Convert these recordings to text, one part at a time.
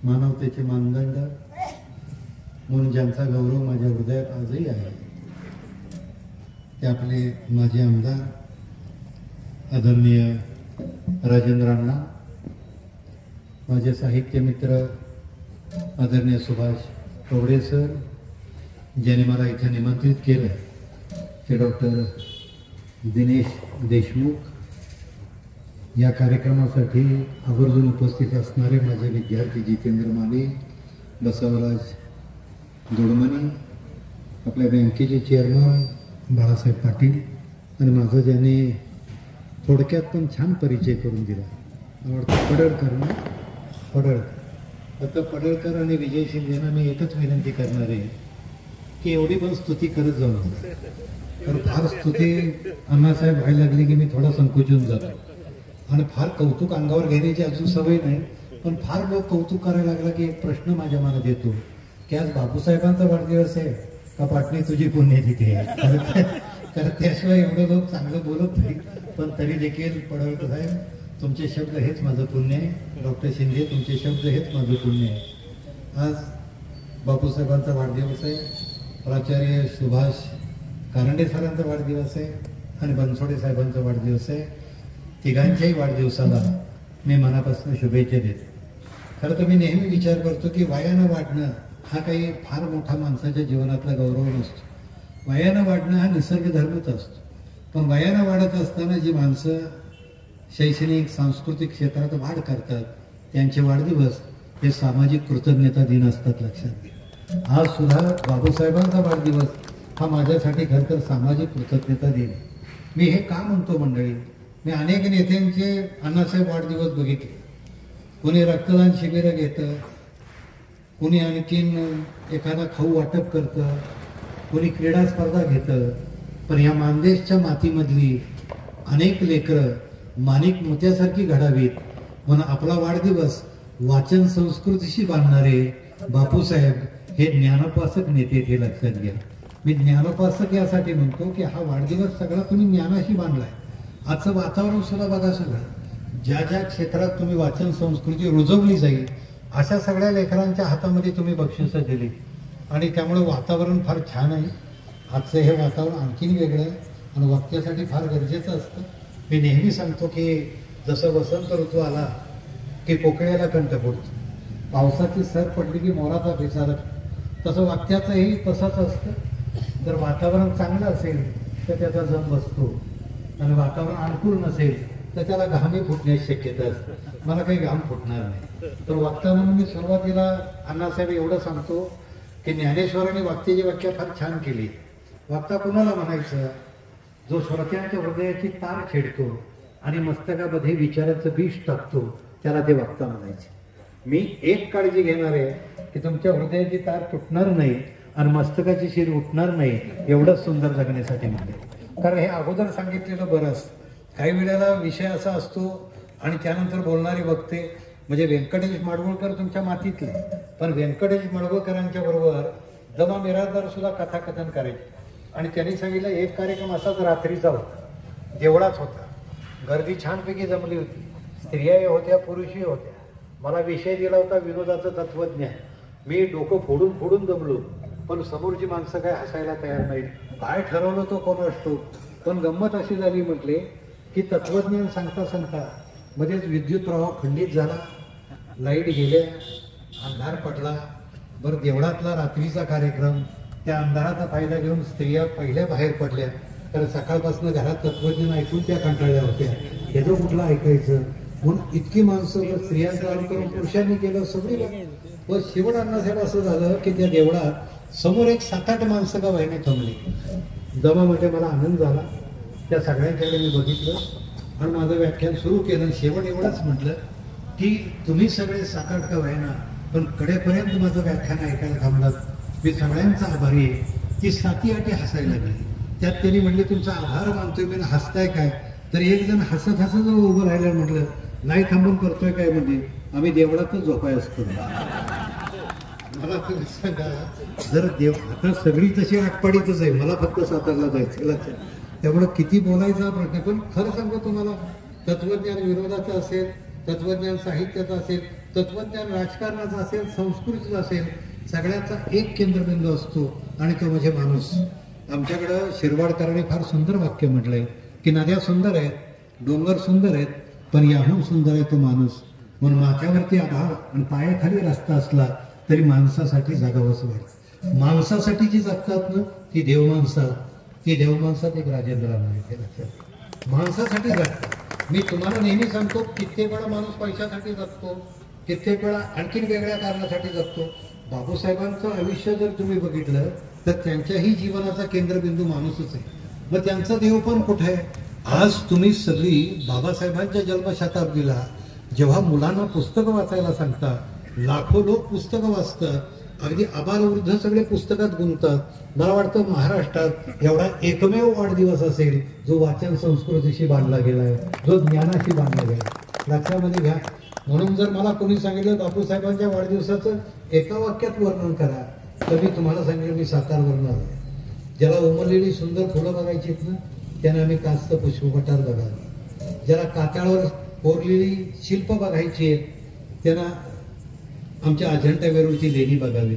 मानवतेचे मानदंड म्हणून ज्यांचा गौरव माझ्या हृदयात आजही आहे ते आपले माजी आमदार आदरणीय राजेंद्र अण्णा, माझे साहित्य मित्र आदरणीय सुभाष कवडे सर, ज्यांनी मला इथे निमंत्रित केलं, ते डॉक्टर दिनेश देशमुख, या कार्यक्रमासाठी आवर्जून उपस्थित असणारे माझे विद्यार्थी जितेंद्र माने, बसवराज दोडमणी, आपल्या बँकेचे चेअरमन बाळासाहेब पाटील आणि माझा ज्याने थोडक्यात पण छान परिचय करून दिला, आवडतं पडळकर ना, पडळकर. आता पडळकर आणि विजय शिंदेना मी एकच विनंती करणार आहे की एवढी पण स्तुती करत जाऊ नका, कारण फार स्तुती अण्णासाहेब व्हायला लागली की मी थोडा संकोचून जातो आणि फार कौतुक अंगावर घेण्याची अजून सवय नाही, पण फार लोक कौतुक करायला लागला की एक प्रश्न माझ्या मनात येतो की आज बापूसाहेबांचा वाढदिवस आहे का पाटणी तुझी पुण्यतिथी आहे, कारण त्याशिवाय एवढं लोक चांगलं बोलत नाही. पण तरी देखील पडळकर साहेब, तुमचे शब्द हेच माझं पुण्य आहे. डॉक्टर शिंदे, तुमचे शब्द हेच माझं पुण्य आहे. आज बापूसाहेबांचा वाढदिवस आहे, प्राचार्य सुभाष कारंडे सरांचा वाढदिवस आहे आणि बनसोडे साहेबांचा वाढदिवस आहे. तिघांच्याही वाढदिवसाला मी मनापासून शुभेच्छा देतो. खरं तर मी नेहमी विचार करतो की वयानं वाढणं हा काही फार मोठा माणसाच्या जीवनातला गौरव नसतो. वयानं वाढणं हा निसर्ग धर्मच असतो. पण वयानं वाढत असताना जी माणसं शैक्षणिक सांस्कृतिक क्षेत्रात वाढ करतात त्यांचे वाढदिवस हे सामाजिक कृतज्ञता दिन असतात, लक्षात घ्या. आज सुद्धा बाबासाहेबांचा वाढदिवस हा माझ्यासाठी खरं तर सामाजिक कृतज्ञता दिन. मी हे का म्हणतो मंडळी, मी अनेक नेत्यांचे अण्णासाहेब वाढदिवस बघितले. कोणी रक्तदान शिबिरं घेतं, कोणी आणखीन एखादा खाऊ वाटप करतं, कोणी क्रीडा स्पर्धा घेतं. पण या मानदेशच्या मातीमधली अनेक लेकरं माणिक मोत्यासारखी घडावीत म्हणून आपला वाढदिवस वाचन संस्कृतीशी बांधणारे बापूसाहेब हे ज्ञानोपासक नेते, हे लक्षात घ्या. मी ज्ञानोपासक यासाठी म्हणतो की हा वाढदिवस सगळा तुम्ही ज्ञानाशी बांधलाय. आजचं वातावरण सुद्धा बघा, सगळं ज्या ज्या क्षेत्रात तुम्ही वाचन संस्कृती रुजवली जाईल अशा सगळ्या लेकरांच्या हातामध्ये तुम्ही बक्षिसं दिली आणि त्यामुळे वातावरण फार छान आहे. आजचं हे वातावरण आणखीन वेगळं आहे आणि वाक्यासाठी फार गरजेचं असतं. मी नेहमी सांगतो की जसं वसंत ऋतू आला की कोकिळेला कंठ फुटतो, पावसाची सर पडली की मोराचा पिसारा, तसं वाक्याचंही तसंच असतं. जर वातावरण चांगलं असेल तर त्याचा जम बसतो आणि वातावरण अनुकूल नसेल तर त्याला घामही फुटण्याची शक्यता असते. मला काही घाम फुटणार नाही. तर वक्ता म्हणून मी सुरुवातीला अण्णासाहेब एवढं सांगतो की ज्ञानेश्वरांनी वक्त्याची व्याख्या फार छान केली. वक्ता कुणाला म्हणायचं, जो श्रोत्यांच्या हृदयाची तार छेडतो आणि मस्तकामध्ये विचाराचं बीज टाकतो, त्याला ते वक्ता म्हणायचे. मी एक काळजी घेणार आहे की तुमच्या हृदयाची तार तुटणार नाही आणि मस्तकाची शिर उठणार नाही, एवढंच सुंदर जगण्यासाठी म्हणते. कारण हे अगोदर सांगितलेलं बरं असतं. काही वेळेला विषय असा असतो आणि त्यानंतर बोलणारे वक्ते म्हणजे व्यंकटेश माडगूळकर तुमच्या मातीतले, पण व्यंकटेश माडगूळकरांच्या बरोबर दमा मिरासदार सुद्धा कथाकथन करायचे. आणि त्यांनी सांगितलं एक कार्यक्रम असाच रात्रीचा होता, देवळाच होता, गर्दी छानपैकी जमली होती, स्त्रियाही होत्या पुरुषही होत्या. मला विषय दिला होता विनोदाचं तत्वज्ञान. मी डोकं फोडून फोडून जमलो, पण समोरची माणसं काय हसायला तयार नाहीत. काय ठरवलं तो कोण असतो. पण गंमत अशी झाली म्हटले की तत्वज्ञान सांगता सांगता मध्येच विद्युत प्रवाह खंडित झाला, लाईट गेल्या, अंधार पडला. बरं, देवळातला रात्रीचा कार्यक्रम, त्या अंधाराचा फायदा घेऊन स्त्रिया पहिल्या बाहेर पडल्या. तर सकाळपासून घरात तत्वज्ञान ऐकून त्या कंटाळल्या होत्या. हे जो कुठलं ऐकायचं म्हणून इतकी माणसं स्त्रियांचं अनुकरण पुरुषांनी केलं सगळी. व शेवट अण्णासाहेब असं झालं की त्या देवळात समोर एक 7-8 माणसं का वाहिनी थांबली. दमामध्ये मला आनंद झाला. त्या सगळ्यांच्याकडे मी बघितलं आणि माझं व्याख्यान सुरू केलं. शेवट एवढंच म्हटलं की तुम्ही सगळे 7-8 का व्हायना पण कडेपर्यंत माझं व्याख्यान ऐकायला थांबलात, मी सगळ्यांचा आभारी आहे. ती 7-8 हसायला लागली. त्यात त्यांनी म्हटले तुमचा आभार मानतोय, मी हसताय काय. तर एक जण हसत हसत उभं राहिलं. म्हटलं नाही थांबून करतोय काय, म्हणजे आम्ही देवळातच झोपाय असतो. मला तुम्ही सांगा, जर देव आता सगळी तशी आटपाडीतच आहे, मला फक्त सातारला जायचं लक्षात. त्यामुळे किती बोलायचा प्रश्न. पण खरं सांगतो तुम्हाला, तत्वज्ञान विरोधाचं असेल तत्वज्ञान साहित्याचं असेल, तत्वज्ञान राजकारणाचं असेल, संस्कृतीचं असेल, सगळ्याचा एक केंद्रबिंदू असतो आणि तो म्हणजे माणूस. आमच्याकडं शिरवाडकरांनी फार सुंदर वाक्य म्हटलंय की नद्या सुंदर आहेत, डोंगर सुंदर आहेत, पण याहून सुंदर आहे तो माणूस. म्हणून माथ्यावरती आभाळ आणि पायाखाली रस्ता असला तरी माणसासाठी जगावंच वाटतं. माणसासाठी जी जगतात ना ती देवमाणसं, ती देवमाणसात एक राजेंद्र आहे. माणसासाठी जगतात. मी तुम्हाला नेहमी सांगतो, कित्येक वेळा माणूस पैशासाठी जगतो, कित्येक वेळा आणखीन वेगळ्या कारणासाठी जगतो. बापूसाहेबांचं आयुष्य जर तुम्ही बघितलं तर त्यांच्याही जीवनाचा केंद्रबिंदू माणूसच आहे. मग त्यांचा देव पण कुठे आहे? आज तुम्ही सगळी बाबासाहेबांच्या जन्मशताब्दीला जेव्हा मुलांना पुस्तकं वाचायला सांगता, लाखो लोक पुस्तकं वाचतात, अगदी आबालवृद्ध सगळे पुस्तकात गुंततात. मला वाटतं महाराष्ट्रात एवढा एकमेव वाढदिवस असेल जो वाचन संस्कृतीशी बांधला गेलाय, जो ज्ञानाशी बांधला गेला. लक्षामध्ये घ्या. म्हणून जर मला कोणी सांगितलं बापूसाहेबांच्या वाढदिवसाचं एका वाक्यात वर्णन करा तर मी तुम्हाला सांगितलं मी सातारवरून आलो. ज्याला उमरलेली सुंदर फुलं बघायची ना त्याने आम्ही कास्त पुष्पपटार बघावं. ज्याला कातळावर कोरलेली शिल्प बघायची आहेत त्यांना आमच्या अजंठा वेरूळची लेणी बघावी.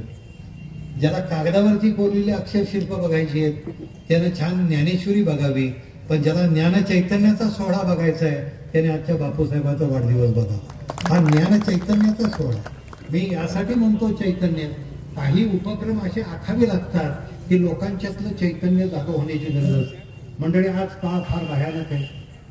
ज्याला कागदावरती कोरलेली अक्षरशिल्प बघायची आहेत त्यानं छान ज्ञानेश्वरी बघावी. पण ज्याला ज्ञान चैतन्याचा सोहळा बघायचा आहे त्याने आजच्या बापूसाहेबांचा वाढदिवस बघावा. हा ज्ञान चैतन्याचा सोहळा. मी यासाठी म्हणतो चैतन्य, काही उपक्रम असे आखावे लागतात की लोकांच्यातलं चैतन्य जागा होण्याची गरज असते. मंडळी आज काळ फार भयानक आहे.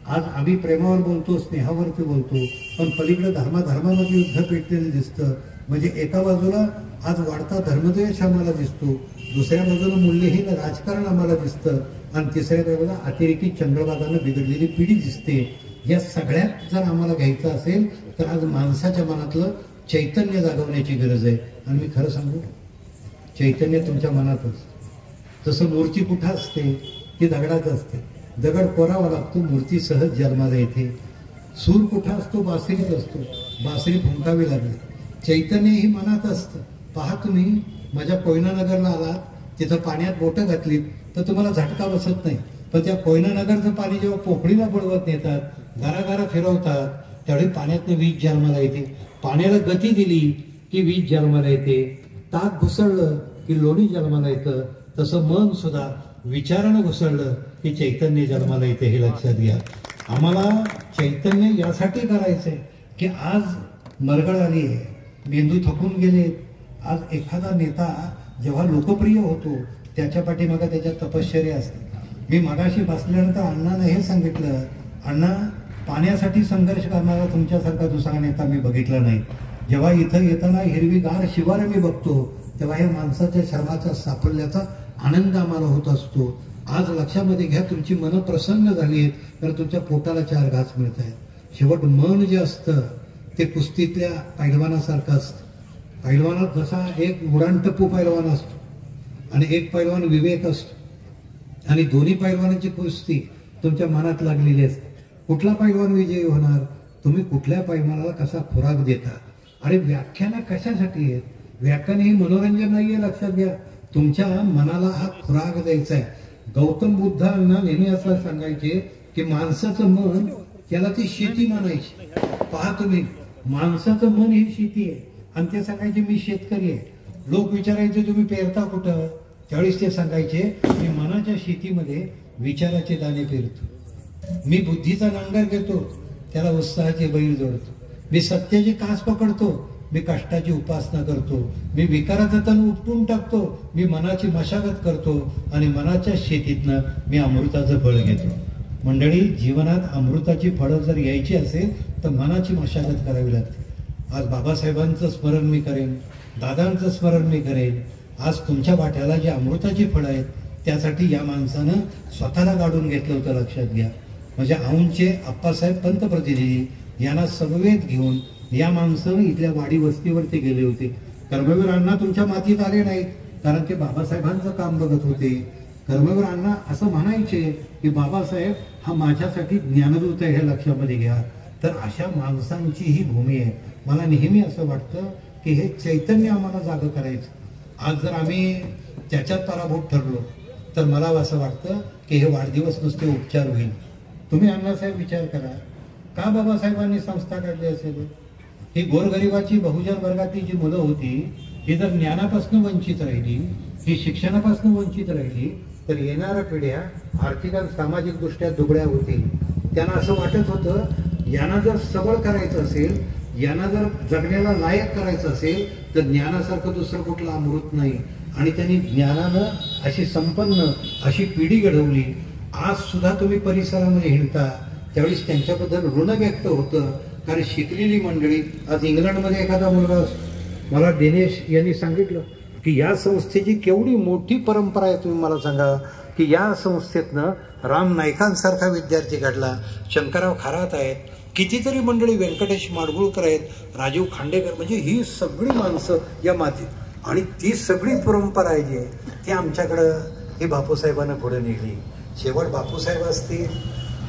आज आम्ही प्रेमावर बोलतो, स्नेहावरती बोलतो, पण पलीकडे धर्माधर्मामध्ये युद्ध पेटलेलं दिसतं. म्हणजे एका बाजूला आज वाढता धर्मद्वेष आम्हाला दिसतो, दुसऱ्या बाजूला मूल्यहीन राजकारण आम्हाला दिसतं आणि तिसऱ्या बाजूला अतिरेकी चंद्रबागानं बिघडलेली पिढी दिसते. या सगळ्यात जर आम्हाला घ्यायचं असेल तर आज माणसाच्या मनातलं चैतन्य जागवण्याची गरज आहे. आणि मी खरं सांगू, चैतन्य तुमच्या मनातच. जसं मूर्ती कुठं असते ती दगडात असते, दगड कोरावा लागतो, मूर्ती सहज जन्माला येते. सूर कुठं असतो? बासरीत असतो, बासरी फुंकावी लागली. चैतन्य ही मनात असतं. पहा, तुम्ही माझ्या कोयना नगरला आलात, तिथं पाण्यात बोटं घातलीत तर तुम्हाला झटका बसत नाही. पण त्या कोयना नगरचं पाणी जेव्हा पोखळीला पळवत नेतात, घराघरा फिरवतात, त्यावेळी पाण्यातनं वीज जन्माला येते. पाण्याला गती दिली की वीज जन्माला येते. ताक घुसळलं की लोणी जन्माला येतं. तसं मन सुद्धा विचारानं घुसळलं की चैतन्य जन्माला येते. हे लक्षात घ्या. आम्हाला चैतन्य यासाठी करायचंय की आज मरगळ आली आहे, मेंदू थकून गेले. आज एखादा नेता जेव्हा लोकप्रिय होतो त्याच्या पाठीमागे त्याच्या तपश्चर्या असते. मी मगाशी बसल्यानंतर अण्णानं हे सांगितलं, अण्णा, पाण्यासाठी संघर्ष करणारा तुमच्यासारखा दुसरा नेता मी बघितला नाही. जेव्हा इथं येताना हिरवीगार शिवार मी बघतो तेव्हा हे माणसाच्या श्रमाच्या साफल्याचा आनंद आम्हाला होत असतो. आज लक्षामध्ये घ्या, तुमची मन प्रसन्न झाली आहेत तर तुमच्या पोटाला 4 घास मिळत आहेत. शेवट मन जे असतं ते कुस्तीतल्या पैलवानासारखं असतं. पैलवानात जसा एक उडाणटप्पू पैलवान असतो आणि एक पैलवान विवेक असतो आणि दोन्ही पैलवानांची कुस्ती तुमच्या मनात लागलेली असते. कुठला पैलवान विजयी होणार? तुम्ही कुठल्या पैलवानाला कसा खुराक देता. आणि व्याख्यानं कशासाठी आहेत? व्याख्यान हे मनोरंजन नाहीये, लक्षात घ्या. तुमच्या मनाला हा खुराक द्यायचा आहे. गौतम बुद्धांना नेहमी असं सांगायचे की माणसाचं मन त्याला ती शेती म्हणायची. पहा तुम्ही, माणसाचं मन ही शेती आहे आणि ते सांगायचे मी शेतकरी आहे. लोक विचारायचे तुम्ही पेरता कुठं? त्यावेळेस ते सांगायचे मी मनाच्या शेतीमध्ये विचाराचे दाणे पेरतो. मी बुद्धीचा नांगर घेतो, त्याला उत्साहाचे बैल जोडतो. मी सत्याची कास पकडतो, मी कष्टाची उपासना करतो. मी विकाराचं तण उपटून टाकतो, मी मनाची मशागत करतो आणि मनाच्या शेतीतनं मी अमृताचं फळ घेतो. मंडळी, जीवनात अमृताची फळं जर यायची असेल तर मनाची मशागत करावी लागते. आज बाबासाहेबांचं स्मरण मी करेन, दादांचं स्मरण मी करेन. आज तुमच्या वाट्याला जी अमृताची फळं आहेत त्यासाठी या माणसानं स्वतःला काढून घेतलं होतं, लक्षात घ्या. म्हणजे औंधचे आप्पासाहेब पंतप्रतिनिधी यांना समवेत घेऊन या माणसानं इथल्या वाडी वस्तीवरती गेले होते. कर्मवीर अण्णा तुमच्या मातीत आले नाहीत कारण ते बाबासाहेबांचं काम बघत होते. कर्मवीर अण्णा असं म्हणायचे की बाबासाहेब हा माझ्यासाठी ज्ञानदूत आहे, हे लक्षामध्ये घ्या. तर अशा माणसांची ही भूमी आहे. मला नेहमी असं वाटतं की हे चैतन्य आम्हाला जागं करायचं. आज जर आम्ही त्याच्यात पराभूत ठरलो तर मला असं वाटतं की हे वाढदिवस नुसते उपचार होईल. तुम्ही अण्णासाहेब विचार करा, का बाबासाहेबांनी संस्था काढली असेल? ही गोरगरिबाची बहुजन वर्गातली जी मुलं होती ही जर ज्ञानापासून वंचित राहिली, ही शिक्षणापासून वंचित राहिली, तर येणाऱ्या पिढ्या आर्थिक आणि सामाजिक दृष्ट्या दुबळ्या होतील. त्यांना असं वाटत होतं यांना जर सबळ करायचं असेल, यांना जर जगण्याला लायक करायचं असेल तर ज्ञानासारखं दुसरं कुठलं अमृत नाही. आणि त्यांनी ज्ञानानं अशी संपन्न अशी पिढी घडवली. आज सुद्धा तुम्ही परिसरामध्ये हिंडता त्यावेळेस त्यांच्याबद्दल ऋण व्यक्त होतं. कारण शिकलेली मंडळी, आज इंग्लंडमध्ये एखादा मुलगा, मला दिनेश यांनी सांगितलं की या संस्थेची केवढी मोठी परंपरा आहे. तुम्ही मला सांगा की या संस्थेतनं राम नाईकांसारखा विद्यार्थी घडला, शंकरराव खरात आहेत, कितीतरी मंडळी, व्यंकटेश माडगुळकर आहेत, राजीव खांडेकर, म्हणजे ही सगळी माणसं या मातीत. आणि ती सगळी परंपरा आहे जी ती आमच्याकडं ही बापूसाहेबांना पुढे नेली. शेवट बापूसाहेब असतील,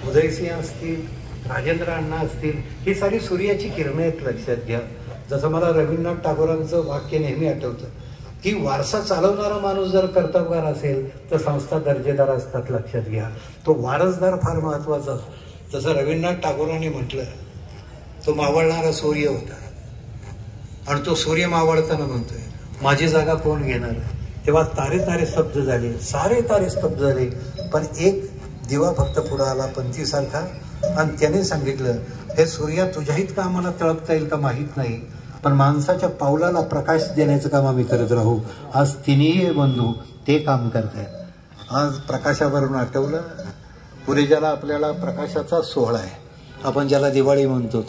उदयसिंह असतील, राजेंद्र अण्णा असतील, ही सारी सूर्याची किरणं आहेत. लक्षात घ्या. जसं मला रवींद्रनाथ टागोरांचं वाक्य नेहमी आठवतं की वारसा चालवणारा माणूस जर कर्तबगार असेल तर संस्था दर्जेदार असतात. लक्षात घ्या. तो वारसदार फार महत्वाचा. जसं रवींद्रनाथ टागोरांनी म्हटलं, तो मावळणारा सूर्य होता आणि तो सूर्य मावळताना म्हणतोय माझी जागा कोण घेणार. तेव्हा तारे तारे स्तब्ध झाले, सारे तारे स्तब्ध झाले, पण एक दिवा फक्त पुढे आला पंथीसारखा. आणि त्याने सांगितलं हे सूर्या तुझ्या इतका आम्हाला तळपता येईल का माहीत नाही, पण माणसाच्या पावलाला प्रकाश देण्याचं काम आम्ही करत राहू. आज तिन्ही बंधू ते काम करतायत. आज प्रकाशावरून आठवलं, पुढे ज्याला आपल्याला प्रकाशाचा सोहळा आहे, आपण ज्याला दिवाळी म्हणतो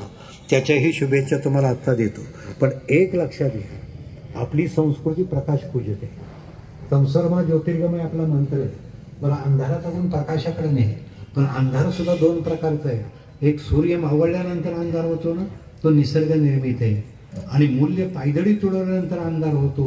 त्याच्याही शुभेच्छा तुम्हाला आत्ता देतो. पण एक लक्षात घ्या, आपली संस्कृती प्रकाश पूजत आहे. संसर्मा ज्योतिर्गमय आपला मंत्र आहे. मला अंधाराकडून प्रकाशाकडे नाही, पण अंधार सुद्धा दोन प्रकारचा आहे. एक सूर्य मावळल्यानंतर अंधार होतो ना, तो निसर्ग निर्मित आहे. आणि मूल्य पायदळी तुडवल्यानंतर अंधार होतो,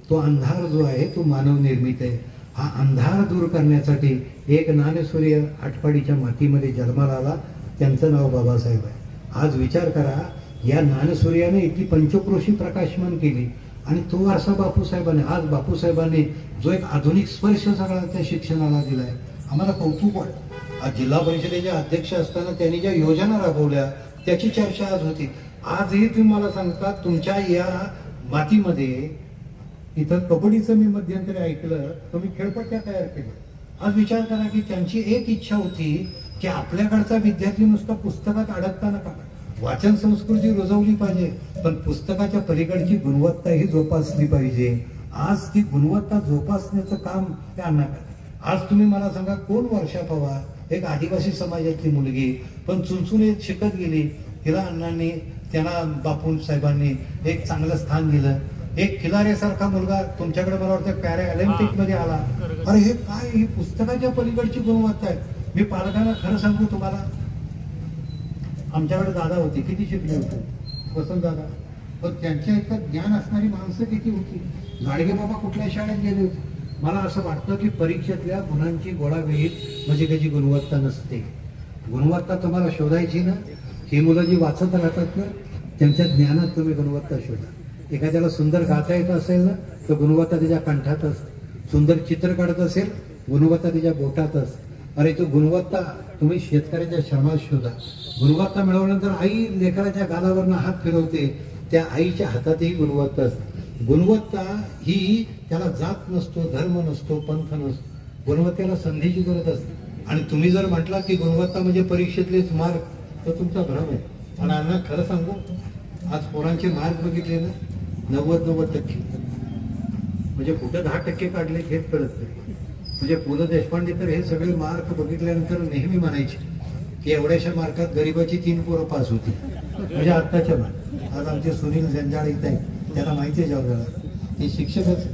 तो अंधार जो आहे तो मानव निर्मित आहे. हा अंधार दूर करण्यासाठी एक ज्ञानसूर्य आटपाडीच्या मातीमध्ये जन्माला आला, त्यांचं नाव बाबासाहेब आहे. आज विचार करा, या ज्ञानसूर्याने इतकी पंचक्रोशी प्रकाशमान केली आणि तो वारसा बापूसाहेबांनी, आज बापूसाहेबांनी जो एक आधुनिक स्पर्श सगळा त्या शिक्षणाला दिलाय, आम्हाला कौतुक वाटतं. आज जिल्हा परिषदेचे अध्यक्ष असताना त्यांनी ज्या योजना राबवल्या त्याची चर्चा आज होती. आजही तुम्ही मला सांगता तुमच्या या मातीमध्ये, इथं कबड्डीचं मी मध्यंतरी ऐकलं, तुम्ही खेळपट्ट्या तयार केल्या. आज विचार करा की त्यांची एक इच्छा होती की आपल्याकडचा विद्यार्थी नुसता पुस्तकात अडकताना का, वाचन संस्कृती रुजवली पाहिजे, पण पुस्तकाच्या पलीकडची गुणवत्ता ही जोपासली पाहिजे. आज ती गुणवत्ता जोपासण्याचं काम त्या अण्णा करतात. आज तुम्ही मला सांगा, कोण वर्षा पवार, एक आदिवासी समाजातली मुलगी, पण चुनचुनीत शिकत गेली, तिला अण्णांनी, त्यांना बापू साहेबांनी एक चांगलं स्थान दिलं. एक खिलारेसारखा मुलगा तुमच्याकडे मला वाटतं पॅरा ऑलिम्पिक मध्ये आला. अरे हे काय, ही पुस्तकाच्या पलीकडची गुणवत्ता आहे. मी पालकांना खरं सांगू तुम्हाला, आमच्याकडे दादा होते, किती शिकले होते वसंत दादा, पण त्यांच्या इतकं ज्ञान असणारी माणसं किती होती. गाडगे बाबा कुठल्या शाळेत गेले होते. मला असं वाटतं की परीक्षेतल्या गुणांची गोळावेळीत म्हणजे त्याची गुणवत्ता नसते. गुणवत्ता तुम्हाला शोधायची ना, ही मुलं जी वाचत राहतात ना, त्यांच्या ज्ञानात तुम्ही गुणवत्ता शोधा. एखाद्याला सुंदर गाता येत असेल ना, तर गुणवत्ता त्याच्या कंठात असते. सुंदर चित्र काढत असेल, गुणवत्ता त्याच्या बोटात असते. अरे तो गुणवत्ता तुम्ही शेतकऱ्याच्या श्रमात शोधा. गुणवत्ता मिळवल्यानंतर आई लेकराच्या गालावरनं हात फिरवते, त्या आईच्या हातातही गुणवत्ता असते. गुणवत्ता ही त्याला जात नसतो, धर्म नसतो, पंथ नसतो. गुणवत्तेला संधीची गरज असते. आणि तुम्ही जर म्हटला की गुणवत्ता म्हणजे परीक्षेतलेच मार्क, तर तुमचा भ्रम आहे. आणि अण्णा खरं सांगू, आज पोरांचे मार्क बघितले ना, 90% म्हणजे कुठं 10% काढले हेच कळत नाही. म्हणजे पु ल देशपांडे तर हे सगळे मार्क बघितल्यानंतर नेहमी म्हणायचे की एवढ्याशा मार्कात गरीबाची 3 पोरं पास होती. म्हणजे आत्ताच्या मार्क. आज आमचे सुनील जंजाळ इथं आहे, त्यांना माहिती आहे जवळजवळ, ते शिक्षकच.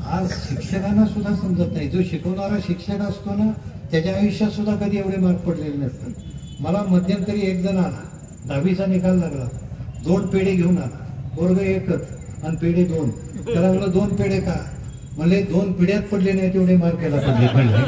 आज शिक्षकांना सुद्धा समजत नाही, जो शिकवणारा शिक्षक असतो ना, त्याच्या आयुष्यात सुद्धा कधी एवढे मार्क पडलेले नसतात. मला मध्यंतरी एक जण आला, 10वीचा निकाल लागला, 2 पेढे घेऊन आला. वर्ग एकच आणि पेढे 2. त्याला म्हणलं 2 पेढे का, म्हणले 2 पिढ्यात पडले नाही तेवढे मार्क याला पडले.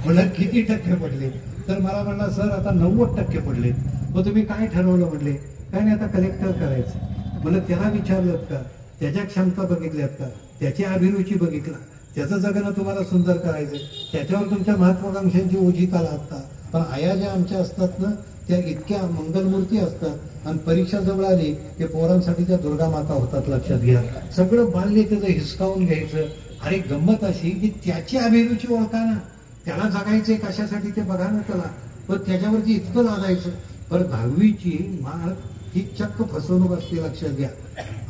म्हणलं किती टक्के पडले, तर मला म्हणला सर आता 90% पडले. मग तुम्ही काय ठरवलं, म्हणले काय नाही आता कलेक्टर करायचं. म्हणलं त्याला विचारलं का, त्याच्या क्षमता बघितल्यात का, त्याची अभिरुची बघितला, त्याचं जगणं तुम्हाला सुंदर करायचं, त्याच्यावर तुमच्या महत्वाकांक्षांची ओझी का लागता. पण आया ज्या आमच्या असतात ना, त्या इतक्या मंगलमूर्ती असतात आणि परीक्षा जवळ आली की पोरांसाठी त्या दुर्गा माता होतात, लक्षात घ्या. सगळं बाल्य त्याचं हिसकावून घ्यायचं. अरे गंमत अशी की त्याची अभिरुची ओळखा ना, त्याला जगायचंय कशासाठी ते बघा ना त्याला, पण त्याच्यावरती इतकं लागायचं. पण 10वीची मार्क ही चक्क फसवणूक असते, लक्षात घ्या.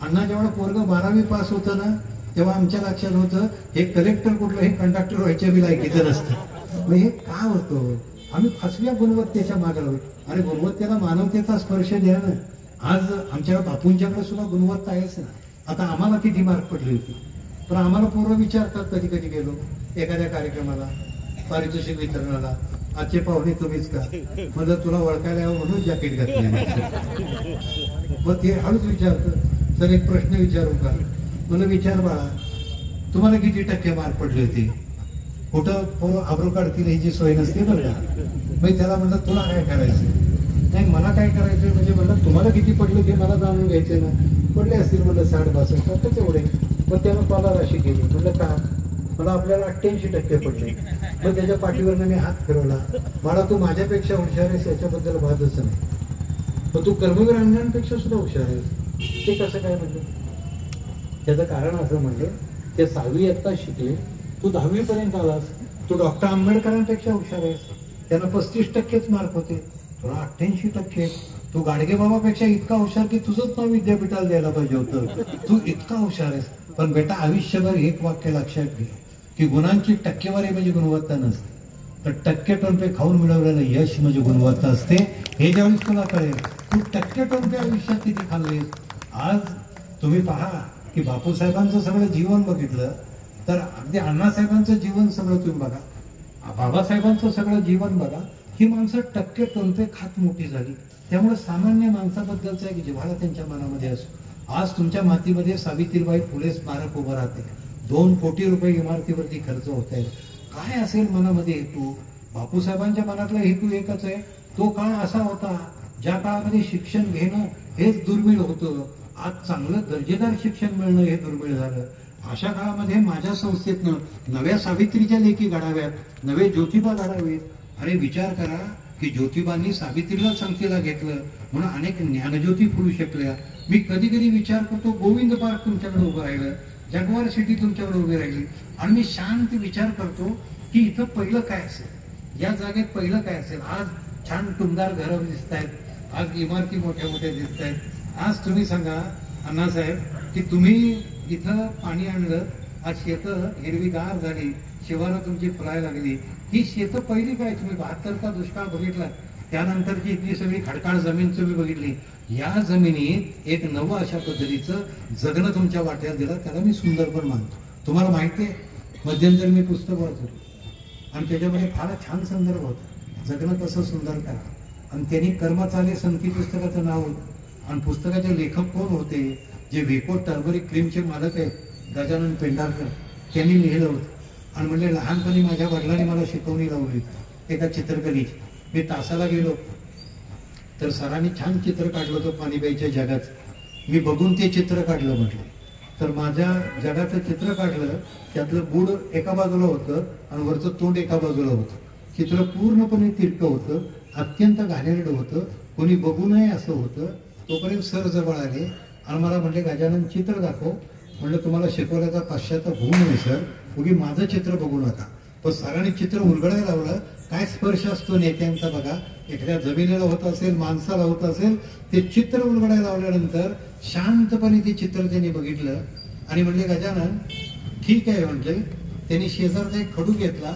अण्णा जेव्हा पोरग 12वी पास होतं ना, तेव्हा आमच्या लक्षात होतं हे कलेक्टर कुठलं, हे कंडक्टर व्हायच्या बी लायकीचं नसतं. मग हे का होतं? आम्ही फसव्या गुणवत्तेच्या मागे लागलो. अरे गुणवत्तेला मानवतेचा स्पर्श द्या ना. आज आमच्या बापूंच्याकडे सुद्धा गुणवत्ता आहेच ना. आता आम्हाला किती मार्क पडले होते, पण आम्हाला पूर्व विचारतात कधी कधी गेलो एखाद्या कार्यक्रमाला, पारितोषिक वितरणाला, आजचे पाहुणे तुम्हीच का, म्हणजे तुला ओळखायला यावं म्हणून जॅकेट घातले. मग ते हळूच विचारतं, सर एक प्रश्न विचारू का? मला विचार बाळा, तुम्हाला किती टक्के मार्क पडले होते? कुठं पोरं आब्रू काढतील ह्याची सोय नसते बरं का. मग त्याला म्हणलं तुला काय करायचं? नाही मला काय करायचं म्हणजे म्हणलं तुम्हाला किती पडले ते मला जाणून घ्यायचे ना. पडले असतील म्हणलं 60-62 तर तेवढे. मग त्यानं पाला राशी केली. म्हणलं का? मला आपल्याला 88% पडले. मग त्याच्या पाठीवरनं मी हात फिरवला. मला तू माझ्यापेक्षा हुशार आहेस याच्याबद्दल वादच नाही, पण तू कर्मवीर अण्णांपेक्षा सुद्धा हुशार आहेस. ते कसं काय म्हणलं? त्याचं कारण असं म्हणजे ते 6वी इयत्ता शिकले, तू 10वी पर्यंत आलास, तू डॉक्टर आंबेडकरांपेक्षा हुशार आहेस. त्यांना 35% मार्क होते, तुला 88%. तू गाडगे बाबापेक्षा इतका हुशार की तुझंच नाव विद्यापीठाला द्यायला पाहिजे होतं. तू इतका हुशार आहेस. पण बेटा आयुष्यभर एक वाक्य लक्षात घे की गुणांची टक्केवारी म्हणजे गुणवत्ता नसते, तर टक्के टोनपे खाऊन मिळवलेलं यश म्हणजे गुणवत्ता असते. हे ज्यावेळेस तुला कळेल तू टक्के टोनपे आयुष्यात किती खाल्लेस. आज तुम्ही पहा की बापूसाहेबांचं सगळं जीवन बघितलं तर अगदी अण्णासाहेबांचं जीवन सगळं तुम्ही बघा, बाबासाहेबांचं सगळं जीवन बघा. ही माणसं टक्के टोनपे खात मोठी झाली. त्यामुळे सामान्य माणसाबद्दलचा एक जिव्हाळा त्यांच्या मनामध्ये असतो. आज तुमच्या मातीमध्ये सावित्रीबाई फुले स्मारक उभं राहते. 2 कोटी रुपये इमारतीवरती खर्च होत आहे. काय असेल मनामध्ये हेतू? बापूसाहेबांच्या मनातला हेतू एकच आहे. तो काळ असा होता ज्या काळामध्ये शिक्षण घेणं हेच दुर्मिळ होतं. आज चांगलं दर्जेदार शिक्षण मिळणं हे दुर्मिळ झालं. अशा काळामध्ये माझ्या संस्थेतनं नव्या सावित्रीच्या लेखी घडाव्यात, नवे ज्योतिबा घडावेत. अरे विचार करा की ज्योतिबांनी सावित्रीला संगतीला घेतलं म्हणून अनेक ज्ञानज्योती फुलू शकल्या. मी कधी कधी विचार करतो गोविंद पार्क तुमच्याकडे उभं राहिलं, जगवार सिटी तुमच्याकडे उभी राहिली, आणि मी शांत विचार करतो की इथं पहिलं काय असेल, या जागेत पहिलं काय असेल. आज छान टुमदार घरं दिसत आहेत, आज इमारती मोठ्या मोठ्या दिसत आहेत. आज तुम्ही सांगा अण्णासाहेब की तुम्ही इथं पाणी आणलं, आज शेतं हिरवीगार झाली, शिवारं तुमची फुलायला लागली. ही शेतं पहिली काय? तुम्ही 72चा दुष्काळ बघितला, त्यानंतरची इथली सगळी खडकाळ जमीन तुम्ही बघितली. या जमिनीत एक नवं अशा पद्धतीचं जगणं तुमच्या वाट्याला दिलं, त्याला मी सुंदर पण मानतो. तुम्हाला माहिती आहे मध्यंतरी मी पुस्तक वाचतो आणि त्याच्यामध्ये फार छान संदर्भ होता, जगणं कसं सुंदर करा. आणि त्यांनी कर्मचाले संगती पुस्तकाचं नाव होतं आणि पुस्तकाचे लेखक कोण होते? जे व्हिको टर्मरिक क्रीमचे मालक आहेत गजानन पेंढारकर, त्यांनी लिहिलं होतं. आणि म्हणजे लहानपणी माझ्या वडिलांनी मला शिकवणी लावली एका चित्रकलेची. मी तासाला गेलो तर सरांनी छान चित्र काढलं होतं पाणीबाईच्या जगाचं. मी बघून ते चित्र काढलं म्हटलं, तर माझ्या जगाचं चित्र काढलं. त्यातलं बुड एका बाजूला होतं आणि वरचं तोंड एका बाजूला होतं. चित्र पूर्णपणे तिरकं होतं, अत्यंत घाणेरडं होतं, कोणी बघू नये असं होतं. तोपर्यंत सर जवळ आले आणि मला म्हटले गजानन चित्र दाखव. म्हणलं तुम्हाला शिकवल्याचा पाश्चात्ताप होऊ नये सर, उगी माझं चित्र बघू नका. पण सरांनी चित्र उलगडायला लावलं. काय स्पर्श असतो नेत्यांचा बघा, एखाद्या जमिनीला होत असेल, माणसाला होत असेल, ते चित्र उलगडायला लावल्यानंतर शांतपणे ते चित्र त्यांनी बघितलं आणि म्हणले गजानन ठीक आहे. म्हणजे त्यांनी शेजारचा एक खडू घेतला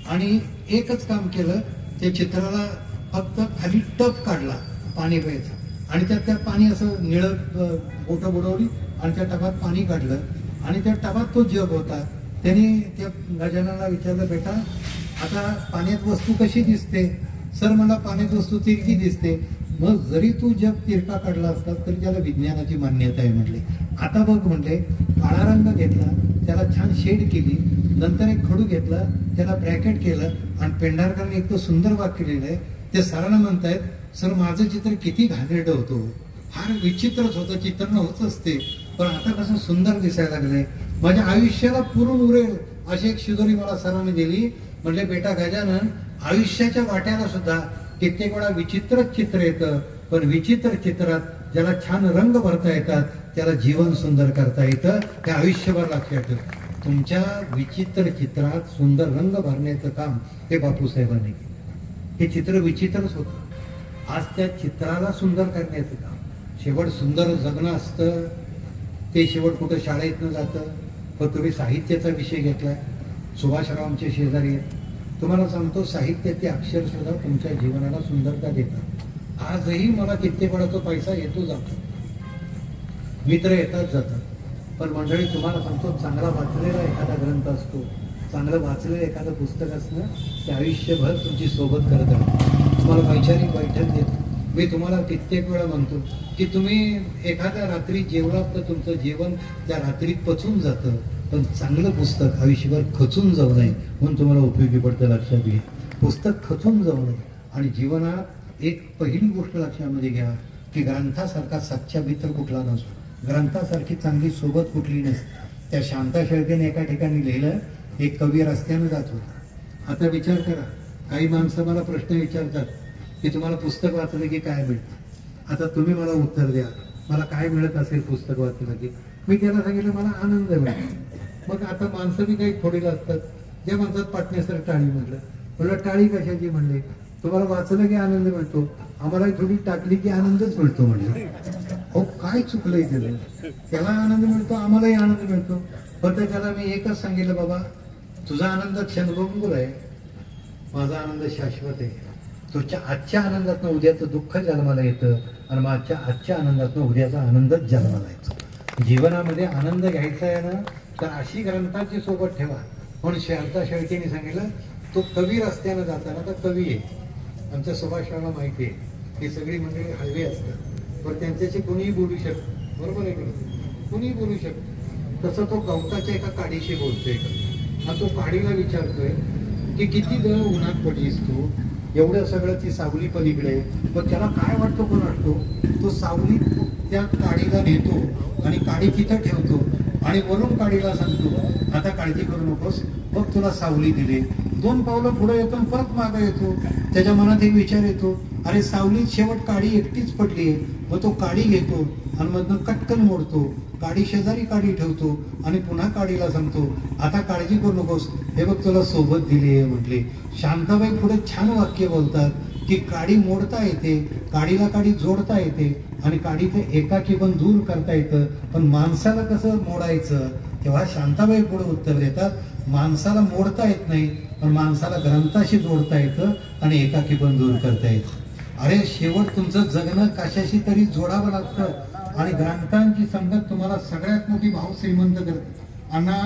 आणि एकच काम केलं, त्या चित्राला फक्त खाली टप काढला पाणी प्यायचा आणि त्यात पाणी असं निळं बोटं बुडवली आणि त्या टबात पाणी काढलं आणि त्या टबात तो जग होता. त्यांनी त्या गजाननाला विचारलं बेटा आता पाण्यात वस्तू कशी दिसते? सर मला पाण्यात वस्तू तिरकी दिसते. मग जरी तू जग तिरका काढला असता तरी त्याला विज्ञानाची मान्यता आहे म्हटले. आता बघ म्हणले, काळा रंग घेतला, त्याला छान शेड केली, नंतर एक खडू घेतला, त्याला ब्रॅकेट केलं आणि पेंढारकरांनी इतकं सुंदर वाक्य लिहिलंय. ते सरांना म्हणतायत सर माझं चित्र किती घाणेरडं होतं, फार विचित्रच होतं, चित्र नव्हतं असते, पण आता कसं सुंदर दिसायला लागलंय, माझ्या आयुष्याला पुरून उरेल अशी एक शिदोरी मला सरांनी दिली. म्हणजे बेटा गजानन आयुष्याच्या वाट्याला सुद्धा कित्येक वेळा विचित्रच चित्र येतं, पण विचित्र चित्रात ज्याला छान रंग भरता येतात त्याला जीवन सुंदर करता येतं. हे आयुष्यभर लक्षात ठेवा. तुमच्या विचित्र चित्रात सुंदर रंग भरण्याचं काम हे बापूसाहेबांनी केलं. हे चित्र विचित्रच होतं, आज त्या चित्राला सुंदर करण्याचं काम. शेवट सुंदर जगणं असतं ते शेवट कुठं शाळेतनं जातं. पण तुम्ही साहित्याचा विषय घेतलाय, सुभाषरावांचे शेजारी आहेत. तुम्हाला सांगतो, साहित्याचे अक्षर सुद्धा तुमच्या जीवनाला सुंदरता देतात. आजही मला कित्येक वेळा तो पैसा येतो जातो, मित्र येतात जातात, पण मंडळी तुम्हाला सांगतो, चांगला वाचलेला एखादा ग्रंथ असतो, चांगलं वाचलेलं एखादं पुस्तक असणं ते आयुष्यभर तुमची सोबत करत राहतं. तुम्हाला वैचारिक बैठक देतो. मी तुम्हाला कित्येक वेळा म्हणतो की तुम्ही एखाद्या रात्री जेवलात तर तुमचं जेवण त्या रात्रीत पचून जातं, पण चांगलं पुस्तक आयुष्यभर खचून जाऊ नये म्हणून तुम्हाला उपयोगी पडतं. लक्षात घ्या, पुस्तक खचून जाऊ नये. आणि जीवनात एक पहिली गोष्ट लक्षामध्ये घ्या की ग्रंथासारखा सच्चा मित्र कुठला नसतो, ग्रंथासारखी चांगली सोबत कुठली नसते. त्या शांता शेळकेने एका ठिकाणी लिहिलं, एक कवी रस्त्यानं जात होता. आता विचार करा, काही माणसं मला प्रश्न विचारतात की तुम्हाला पुस्तक वाचलं की काय मिळतं. आता तुम्ही मला उत्तर द्या, मला काय मिळत असेल पुस्तक वाचलं की? मी त्याला सांगितलं मला आनंद मिळतो. मग आता माणसं बी काही थोडीला असतात, ज्या माणसात पाटण्यासर टाळी म्हटलं टाळी कशाची म्हणले, तुम्हाला वाचलं की आनंद मिळतो, आम्हाला थोडी टाकली की आनंदच मिळतो म्हणले. हो, काय चुकलंय त्याला? त्याला आनंद मिळतो, आम्हालाही आनंद मिळतो. फक्त त्याला मी एकच सांगितलं, बाबा तुझा आनंद क्षणभंगुर आहे, माझा आनंद शाश्वत आहे. तुझ्या आजच्या आनंदातनं उद्याचं दुःख जन्माला येतं आणि माझ्या आजच्या आनंदातनं उद्याचा आनंदच जन्माला येतो. जीवनामध्ये आनंद घ्यायचा आहे ना, तर अशी ग्रंथाची सोबत ठेवा. म्हणून शांता शेळकेने सांगितलं, तो कवी रस्त्यानं जाताना तर कवी आहे. आमच्या सुभाषरावांना माहिती आहे, ही सगळी मंडळी हळवी असतात, पण त्यांच्याशी कुणीही बोलू शकतं. बरोबर आहे का? कुणीही बोलू शकतं. तसं तो गवताच्या एका काडीशी बोलतोय. आणि तो काडीला विचारतोय की किती वेळ उन्हात पडलीस तू, एवढं सगळं ती सावली पलीकडे. मग त्याला काय वाटतो, कोण वाटतो, तो सावली त्या काडीला देतो आणि काडी तिथं ठेवतो आणि वरून काडीला सांगतो, आता काळजी करू नकोस, मग तुला सावली दिली. 2 पावलं पुढे येतो, परत मागे येतो. त्याच्या मनात एक विचार येतो, अरे सावलीत शेवट काडी एकटीच पडली आहे. मग तो काडी घेतो आणि मधनं कटकन मोडतो, काडी शेजारी काडी ठेवतो आणि पुन्हा काडीला सांगतो, आता काळजी करू नकोस, हे बघ तुला सोबत दिली आहे म्हटले. शांताबाई पुढे छान वाक्य बोलतात की काडी मोडता येते, काडीला काडी जोडता येते आणि काडीचे एकाकी पण दूर करता येतं, पण माणसाला कसं मोडायचं? तेव्हा शांताबाई पुढे उत्तर देतात, माणसाला मोडता येत नाही, पण माणसाला ग्रंथाशी जोडता येतं आणि एकाकी पण दूर करता येतं. अरे शेवट तुमचं जगणं कशाशी तरी जोडावं लागतं आणि ग्रंथांची संगत तुम्हाला सगळ्यात मोठी भाव श्रीमंत करते. अण्णा,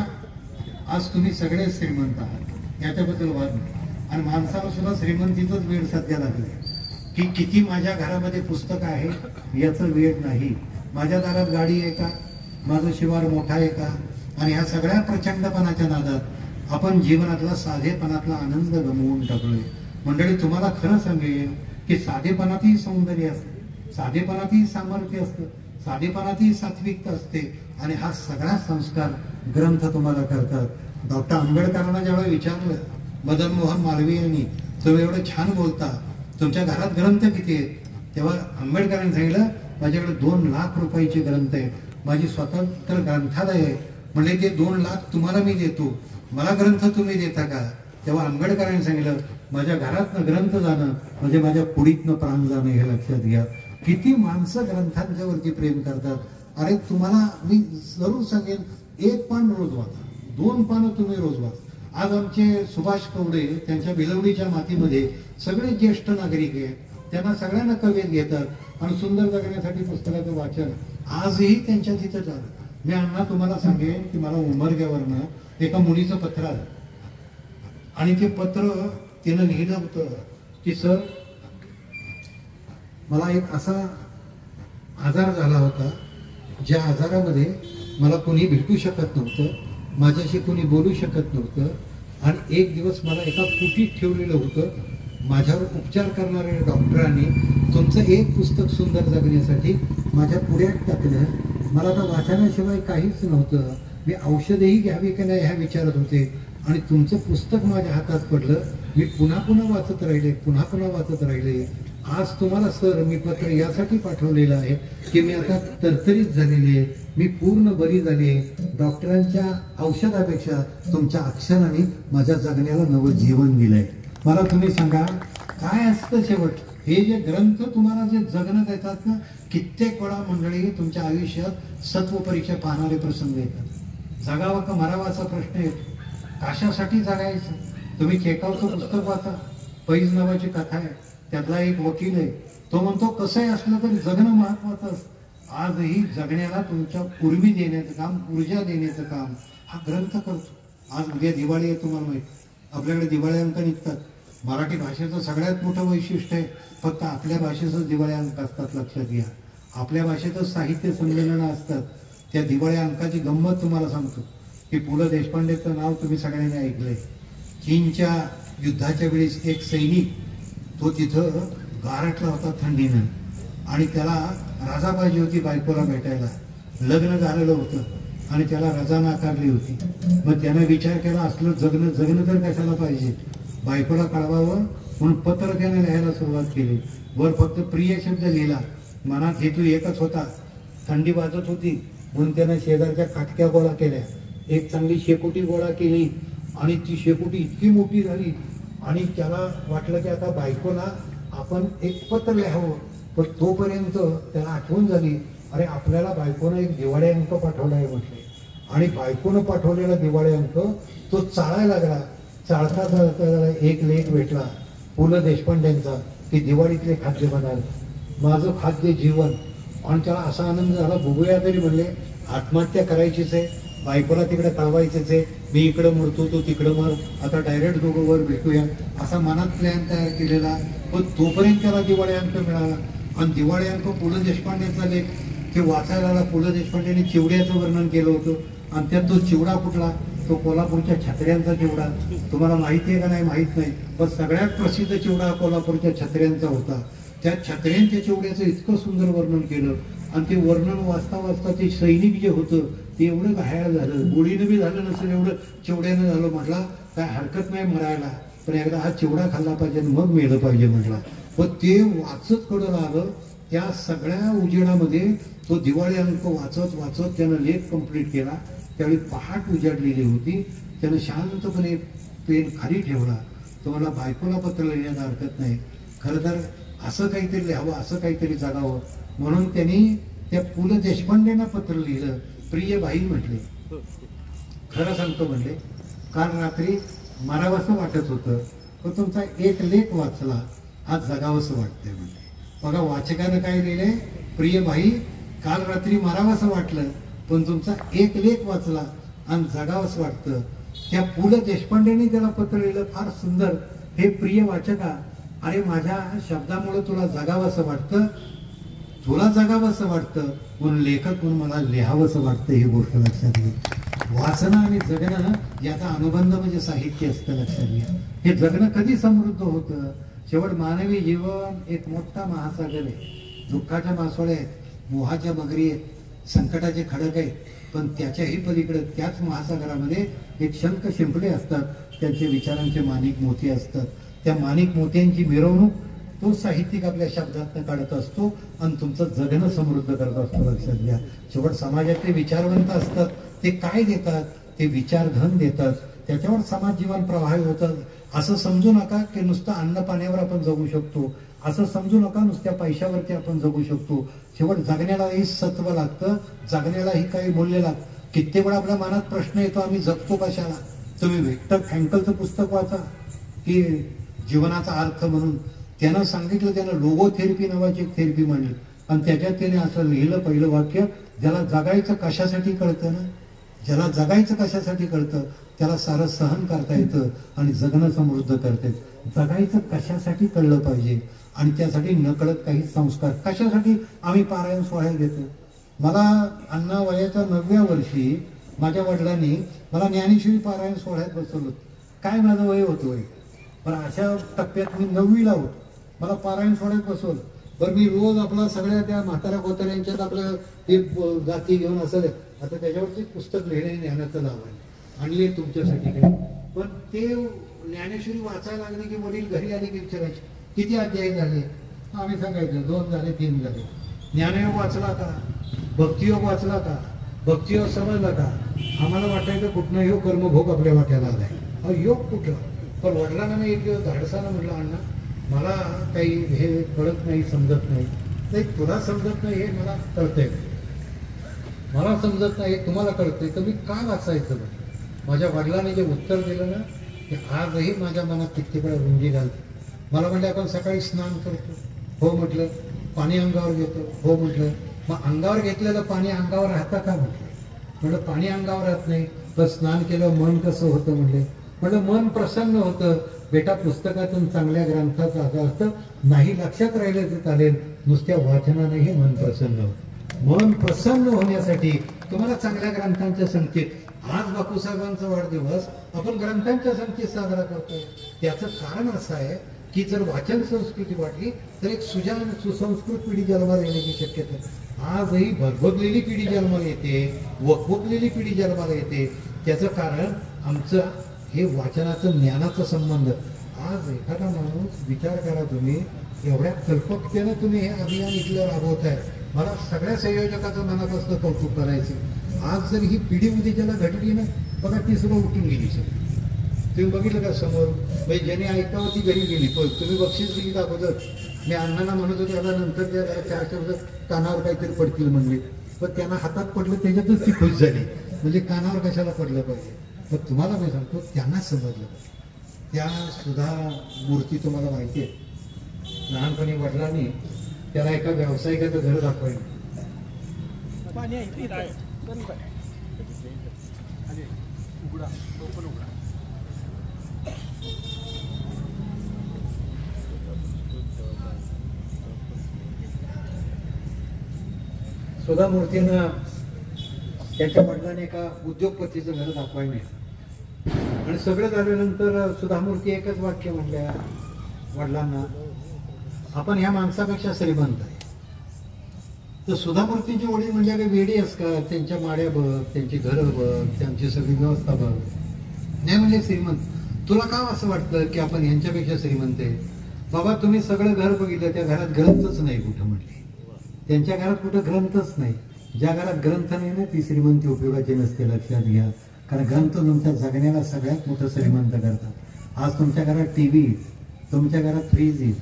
आज तुम्ही सगळे श्रीमंत आहात, याच्याबद्दल वाद नाही. आणि माणसाला सुद्धा श्रीमंतीचंच वेळ सध्या लागले की किती माझ्या घरामध्ये पुस्तक आहे याचं वेळ नाही, माझ्या दारात गाडी आहे का, माझं शिवार मोठा आहे का. आणि ह्या सगळ्या प्रचंडपणाच्या नादात आपण जीवनातला साधेपणातला आनंद गमावून टाकलोय. मंडळी, तुम्हाला खरं सांगेन की साधेपणातही सौंदर्य असतं, साधेपणातही सामर्थ्य असतं, साधेपणातही सात्विकता असते आणि हा सगळा संस्कार ग्रंथ तुम्हाला करतात. डॉक्टर आंबेडकरांना ज्यावेळेला विचारलं मदन मोहन मालवीय यांनी, तुम्ही एवढं छान बोलता, तुमच्या घरात ग्रंथ किती आहेत? तेव्हा आंबेडकरांनी सांगितलं, माझ्याकडे 2 लाख रुपयाचे ग्रंथ आहेत, माझी स्वतंत्र ग्रंथालय आहे. म्हणजे ते 2 लाख तुम्हाला मी देतो, मला ग्रंथ तुम्ही देता का? तेव्हा आंबेडकरांनी सांगितलं, माझ्या घरातनं ग्रंथ जाणं म्हणजे माझ्या पुढीतनं प्राण जाणं, हे लक्षात घ्या. किती माणसं ग्रंथांच्या वरती प्रेम करतात. अरे तुम्हाला मी जरूर सांगेन, 1 पान रोज वाचा, 2 पानं तुम्ही रोज वाचा. आज आमचे सुभाष कवडे त्यांच्या भिलवडीच्या मातीमध्ये सगळे ज्येष्ठ नागरिक आहेत, त्यांना सगळ्यांना कवेत घेतात आणि सुंदर जगण्यासाठी पुस्तकाचं वाचन आजही त्यांच्या तिथं झालं. मी अण्णा तुम्हाला सांगेन की मला उमरग्यावरनं एका मुलीचं पत्र आलं आणि ते पत्र तिनं लिहिलं होतं की सर, मला एक असा आजार झाला होता ज्या आजारामध्ये मला कोणी भेटू शकत नव्हतं, माझ्याशी कोणी बोलू शकत नव्हतं आणि एक दिवस मला एका कुटीत ठेवलेलं होतं. माझ्यावर उपचार करणाऱ्या डॉक्टरांनी तुमचं एक पुस्तक सुंदर जगण्यासाठी माझ्या पुढ्यात टाकलं. मला तर वाचनाशिवाय काहीच नव्हतं, मी औषधही घ्यावी की नाही ह्या विचारत होते आणि तुमचं पुस्तक माझ्या हातात पडलं. मी पुन्हा पुन्हा वाचत राहिले, पुन्हा पुन्हा वाचत राहिले. आज तुम्हाला सर मी पत्र यासाठी पाठवलेलं आहे की मी आता तरतरीत झालेली आहे, मी पूर्ण बरी झाली आहे. डॉक्टरांच्या औषधापेक्षा तुमच्या अक्षराने माझ्या जगण्याला नवं जीवन दिलंय. मला तुम्ही सांगा काय असतं शेवट? हे जे ग्रंथ तुम्हाला जे जगणं देतात ना, कित्येक वेळा मंडळी तुमच्या आयुष्यात सत्व परीक्षा पाहणारे प्रसंग येतात. जगावं का मरावा असा प्रश्न येतो. कशासाठी जगायचं? तुम्ही चेकावचं पुस्तक वाचा, पैज नावाची कथा आहे, त्यातला एक वकील आहे, तो म्हणतो कसंही असलं तरी जगणं महत्वाचं असतं. आजही जगण्याला तुमच्या उर्मी देण्याचं काम, ऊर्जा देण्याचं काम हा ग्रंथ करतो. आज उद्या दिवाळी आहे, तुम्हाला माहिती, आपल्याकडे दिवाळी अंक निघतात. मराठी भाषेचं सगळ्यात मोठं वैशिष्ट्य आहे फक्त आपल्या भाषेचंच दिवाळी अंक असतात. लक्षात घ्या, आपल्या भाषेतच साहित्य संमेलनं असतात. त्या दिवाळी अंकाची गंमत तुम्हाला सांगतो की पु ल देशपांडेचं नाव तुम्ही सगळ्यांनी ऐकलंय. चीनच्या युद्धाच्या वेळेस एक सैनिक तो तिथं गारटला होता थंडीनं, आणि त्याला रजा पाहिजे होती बायकोला भेटायला. लग्न झालेलं होतं आणि त्याला रजा नाकारली होती. मग त्याने विचार केला असलं जगणं तर कशाला पाहिजे, बायकोला कळवावं म्हणून पत्र त्याने लिहायला सुरुवात केली. वर फक्त प्रिय शब्द लिहिला. मनात हेतू एकच होता, थंडी वाजत होती म्हणून त्याने शेजारच्या काटक्या गोळा केल्या, एक चांगली शेकोटी गोळा केली आणि ती शेकोटी इतकी मोठी झाली आणि त्याला वाटलं की आता बायकोला आपण एक पत्र लिहावं. पण तोपर्यंत त्याला आठवण झाली, अरे आपल्याला बायकोनं एक दिवाळी अंक पाठवला आहे म्हटले. आणि बायकोनं पाठवलेला दिवाळी अंक तो चाळायला लागला. चाळता चाळता एक लेख भेटला पु ल देशपांडेंचा की दिवाळीतले खाद्यपदार्थ, माझं खाद्य जीवन. आणि त्याला असा आनंद झाला, बघूया तरी म्हणले आत्महत्या करायचीच आहे, बायकोला तिकडे कळवायचंच आहे, मी इकडं मरतो तो तिकडं मर, आता डायरेक्ट दोघं वर भेटूया असा मनात प्लॅन तयार केलेला. पण तोपर्यंत त्याला दिवाळी अंक मिळाला. आणि दिवाळी अंक पु ल देशपांडेचा लेख ते वाचायला आला. पु ल देशपांडेने चिवड्याचं वर्णन केलं होतं आणि त्यात तो चिवडा कुठला, तो कोल्हापूरच्या छत्र्यांचा चिवडा. तुम्हाला माहिती आहे का नाही माहित नाही, पण सगळ्यात प्रसिद्ध चिवडा कोल्हापूरच्या छत्र्यांचा होता. त्या छत्र्यांच्या चिवड्याचं इतकं सुंदर वर्णन केलं आणि ते वर्णन वाचता वाचता ते सैनिक जे होतं ते एवढं घायाळ झालं, गोळीनं बी झालं नसेल एवढं चिवड्यानं झालं. म्हटला काय हरकत नाही मरायला, पण एकदा हा चिवडा खाल्ला पाहिजे मग मेलं पाहिजे म्हटला. पण ते वाचत कडं आलं. त्या सगळ्या उजेडामध्ये तो दिवाळी अंक वाचत वाचत त्यानं लेख कंप्लीट केला. त्यावेळी पहाट उजाडलेली होती. त्यानं शांतपणे पेन खाली ठेवला. तुम्हाला बायकोला पत्र लिहिण्यात हरकत नाही, खरं तर असं काहीतरी लिहावं, असं काहीतरी जगावं म्हणून त्यांनी त्या पु ल देशपांडेंना पत्र लिहिलं. प्रिय बाई म्हटले, खरं सांगतो म्हणले, काल रात्री मारावंसं वाटत होतं पण तुमचा एक लेख वाचला, आज जगावंसं वाटतंय म्हणले. बघा वाचकानं काय लिहिलंय, प्रिय बाई काल रात्री मारावंसं वाटलं पण तुमचा एक लेख वाचला आणि जगावंसं वाटतं. त्या पु ल देशपांडेंनी त्याला पत्र लिहिलं, फार सुंदर. हे प्रिय वाचका, अरे माझ्या शब्दामुळे तुला जगावंसं वाटतं, तुला जगावंसं वाटतं म्हणून लेखक म्हणून मला लिहावंसं वाटतं. ही गोष्ट लक्षात घे. वाचणं आणि जगणं याचा अनुबंध म्हणजे साहित्य असतं. लक्षात घ्या, हे जगणं कधी समृद्ध होतं? शेवट मानवी जीवन एक मोठा महासागर आहे. दुःखाच्या मासोळ्या आहेत, मोहाच्या मगरी आहेत, संकटाचे खडक आहेत, पण त्याच्याही पलीकडे त्याच महासागरामध्ये एक शंख शिंपले असतात, त्यांचे विचारांचे माणिक मोती असतात. त्या माणिक मोत्यांची मिरवणूक तो साहित्यिक आपल्या शब्दातनं काढत असतो आणि तुमचं जगणं समृद्ध करत असतो. लक्षात घ्या, शेवट समाजातले विचारवंत असतात, ते काय देतात, ते विचारधन देतात, त्याच्यावर समाज जीवन प्रभावी होतं. असं समजू नका की नुसतं अन्न पाण्यावर आपण जगू शकतो, असं समजू नका नुसत्या पैशावरती आपण जगू शकतो. शेवट जगण्यालाही सत्व लागतं, जगण्यालाही काही मूल्य लागतं. कित्येक वेळा आपल्या मनात प्रश्न येतो, आम्ही जगतो कशाला? तुम्ही व्हिक्टर फ्रँकलचं पुस्तक वाचा की जीवनाचा अर्थ म्हणून. त्यानं सांगितलं, त्यानं लोगोथेरपी नावाची एक थेरपी मांडली आणि त्याच्यात त्याने असं लिहिलं, पहिलं वाक्य, ज्याला जगायचं कशासाठी कळतं ना, ज्याला जगायचं कशासाठी कळतं त्याला सारं सहन करता येतं आणि जगणं समृद्ध करते. जगायचं कशासाठी कळलं पाहिजे आणि त्यासाठी नकळत काही संस्कार. कशासाठी आम्ही पारायण सोहळ्यात घेतो? मला अण्णा वयाच्या 9व्या वर्षी माझ्या वडिलांनी मला ज्ञानेश्वरी पारायण सोहळ्यात बसवलं. काय माझं वय होतं वय, पण अशा टप्प्यात मी 9वीला होतो, मला पारायण सोहळ्यात बसवलं. बरं मी रोज आपला सगळ्या त्या म्हाताऱ्या कोताऱ्यांच्यात आपल्या ते जाती घेऊन असं आता त्याच्यावरती पुस्तक लिहिणे ज्ञानाचं नाव आहे, आणले तुमच्यासाठी काही पण ते ज्ञानेश्वरी वाचायला लागले की वडील घरी आले की विचारायचे किती अध्याय झाले, आम्ही सांगायचं 2 झाले 3 झाले. ज्ञानयोग वाचला का, भक्तियोग वाचला का, भक्तियोग समजला का. आम्हाला वाटायचं कुठनं योग कर्मभोग आपल्या वाट्याला आलाय. अहो योग कुठं. पण वडिलांना मी एक दिवस धाडसानं म्हटलं, अण्णा मला काही हे कळत नाही, समजत नाही. नाही तुला समजत नाही हे मला कळतंय, मला समजत नाही हे तुम्हाला कळतंय, तर मी का वाचायचं. माझ्या वडिलांनी जे उत्तर दिलं ना ते आजही माझ्या मनात किती वेळा रुंजी घालते. मला म्हटलं आपण सकाळी स्नान करतो, हो म्हटलं. पाणी अंगावर घेतो, हो म्हटलं. मग अंगावर घेतलेलं पाणी अंगावर राहतं का म्हटलं पाणी अंगावर राहत नाही. तर स्नान केलं मन कसं होतं म्हटलं मन प्रसन्न होतं. बेटा पुस्तकातून चांगल्या ग्रंथाचा अर्थ नाही लक्षात राहिलं तर चालेल, नुसत्या वाचनानेही मन प्रसन्न होतं. मन प्रसन्न होण्यासाठी तुम्हाला चांगल्या ग्रंथांच्या संगतीत, आज बापूसाहेबांचा वाढदिवस आपण ग्रंथांच्या संगतीत साजरा करतोय. त्याचं कारण असं आहे की जर वाचन संस्कृती वाढली तर एक सुजान सुसंस्कृत पिढी जन्माला येण्याची शक्यता आहे. आजही भरभरलेली पिढी जन्माला येते, वकवकलेली पिढी जन्माला येते. त्याचं कारण आमचं हे वाचनाचं ज्ञानाचा संबंध. आज एखादा माणूस विचार करा, तुम्ही एवढ्या कल्पकतेनं तुम्ही हे अभियान इथलं राबवताय. मला सगळ्या संयोजकाचं मनापासून कौतुक करायचं. आज जर ही पिढी उद्याच्याला घडली ना, बघा ती सुद्धा उठून गेली. तुम्ही बघितलं का समोर, म्हणजे ज्याने ऐकावं ती घरी गेली. तुम्ही बक्षीस दिली का अगोदर. मी अण्णांना म्हणत होते आता नंतर त्या 4 वर्ष कानावर काहीतरी पडतील म्हणले, पण त्यांना हातात पडलं त्याच्यातच ती खुश झाली. म्हणजे कानावर कशाला पडलं पाहिजे. पण तुम्हाला मी सांगतो त्यांना समजलं. त्या सुधा मूर्ती तुम्हाला माहिती आहे, लहानपणी वडिलांनी त्याला एका व्यावसायिकाचं घर दाखवायला. सुधा मूर्तीनं त्याच्या वडिलांनी एका उद्योगपतीचं घर दाखवायला. आणि सगळं झाल्यानंतर सुधा मूर्ती एकच वाक्य म्हणल्या वडिलांना, आपण ह्या माणसापेक्षा श्रीमंत आहे. तर सुधा मूर्तीची वडील म्हणजे काही वेडी अस का, त्यांच्या माड्या बघ, त्यांची घरं बघ, त्यांची सगळी व्यवस्था बघ. नाही म्हणजे श्रीमंत. तुला का असं वाटतं की आपण यांच्यापेक्षा श्रीमंत आहे. बाबा तुम्ही सगळं घर बघितलं, त्या घरात ग्रंथच नाही कुठं म्हटले. त्यांच्या घरात कुठं ग्रंथच नाही. ज्या घरात ग्रंथ नाही ना ती श्रीमंती उपयोगाची नसते, लक्षात घ्या. कारण ग्रंथ तुमच्या जगण्याला सगळ्यात मोठं श्रीमंत करतात. आज तुमच्या घरात टीव्ही, तुमच्या घरात फ्रीज येईल,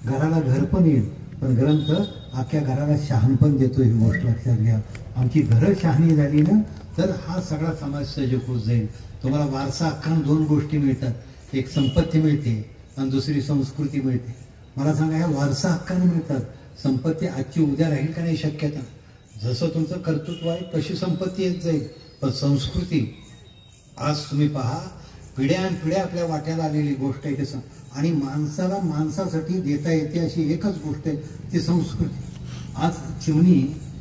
घराला घर पण येईल, पण ग्रंथ अख्ख्या घराला शहाणपण देतो. ही गोष्ट लक्षात घ्या. आमची घरं शहाणी झाली ना तर हा सगळा समाज सजगून जाईल. तुम्हाला वारसा हक्कानं 2 गोष्टी मिळतात, एक संपत्ती मिळते आणि दुसरी संस्कृती मिळते. मला सांगा, ह्या वारसा हक्काने मिळतात. संपत्ती आजची उद्या राहील का नाही शक्यता. जसं तुमचं कर्तृत्व आहे तशी संपत्ती येत जाईल. पण संस्कृती आज तुम्ही पहा, पिढ्यानपिढ्या आपल्या वाट्याला आलेली गोष्ट आहे ते. आणि माणसाला माणसासाठी देता येते अशी एकच गोष्ट आहे ती संस्कृती. आज चिमणी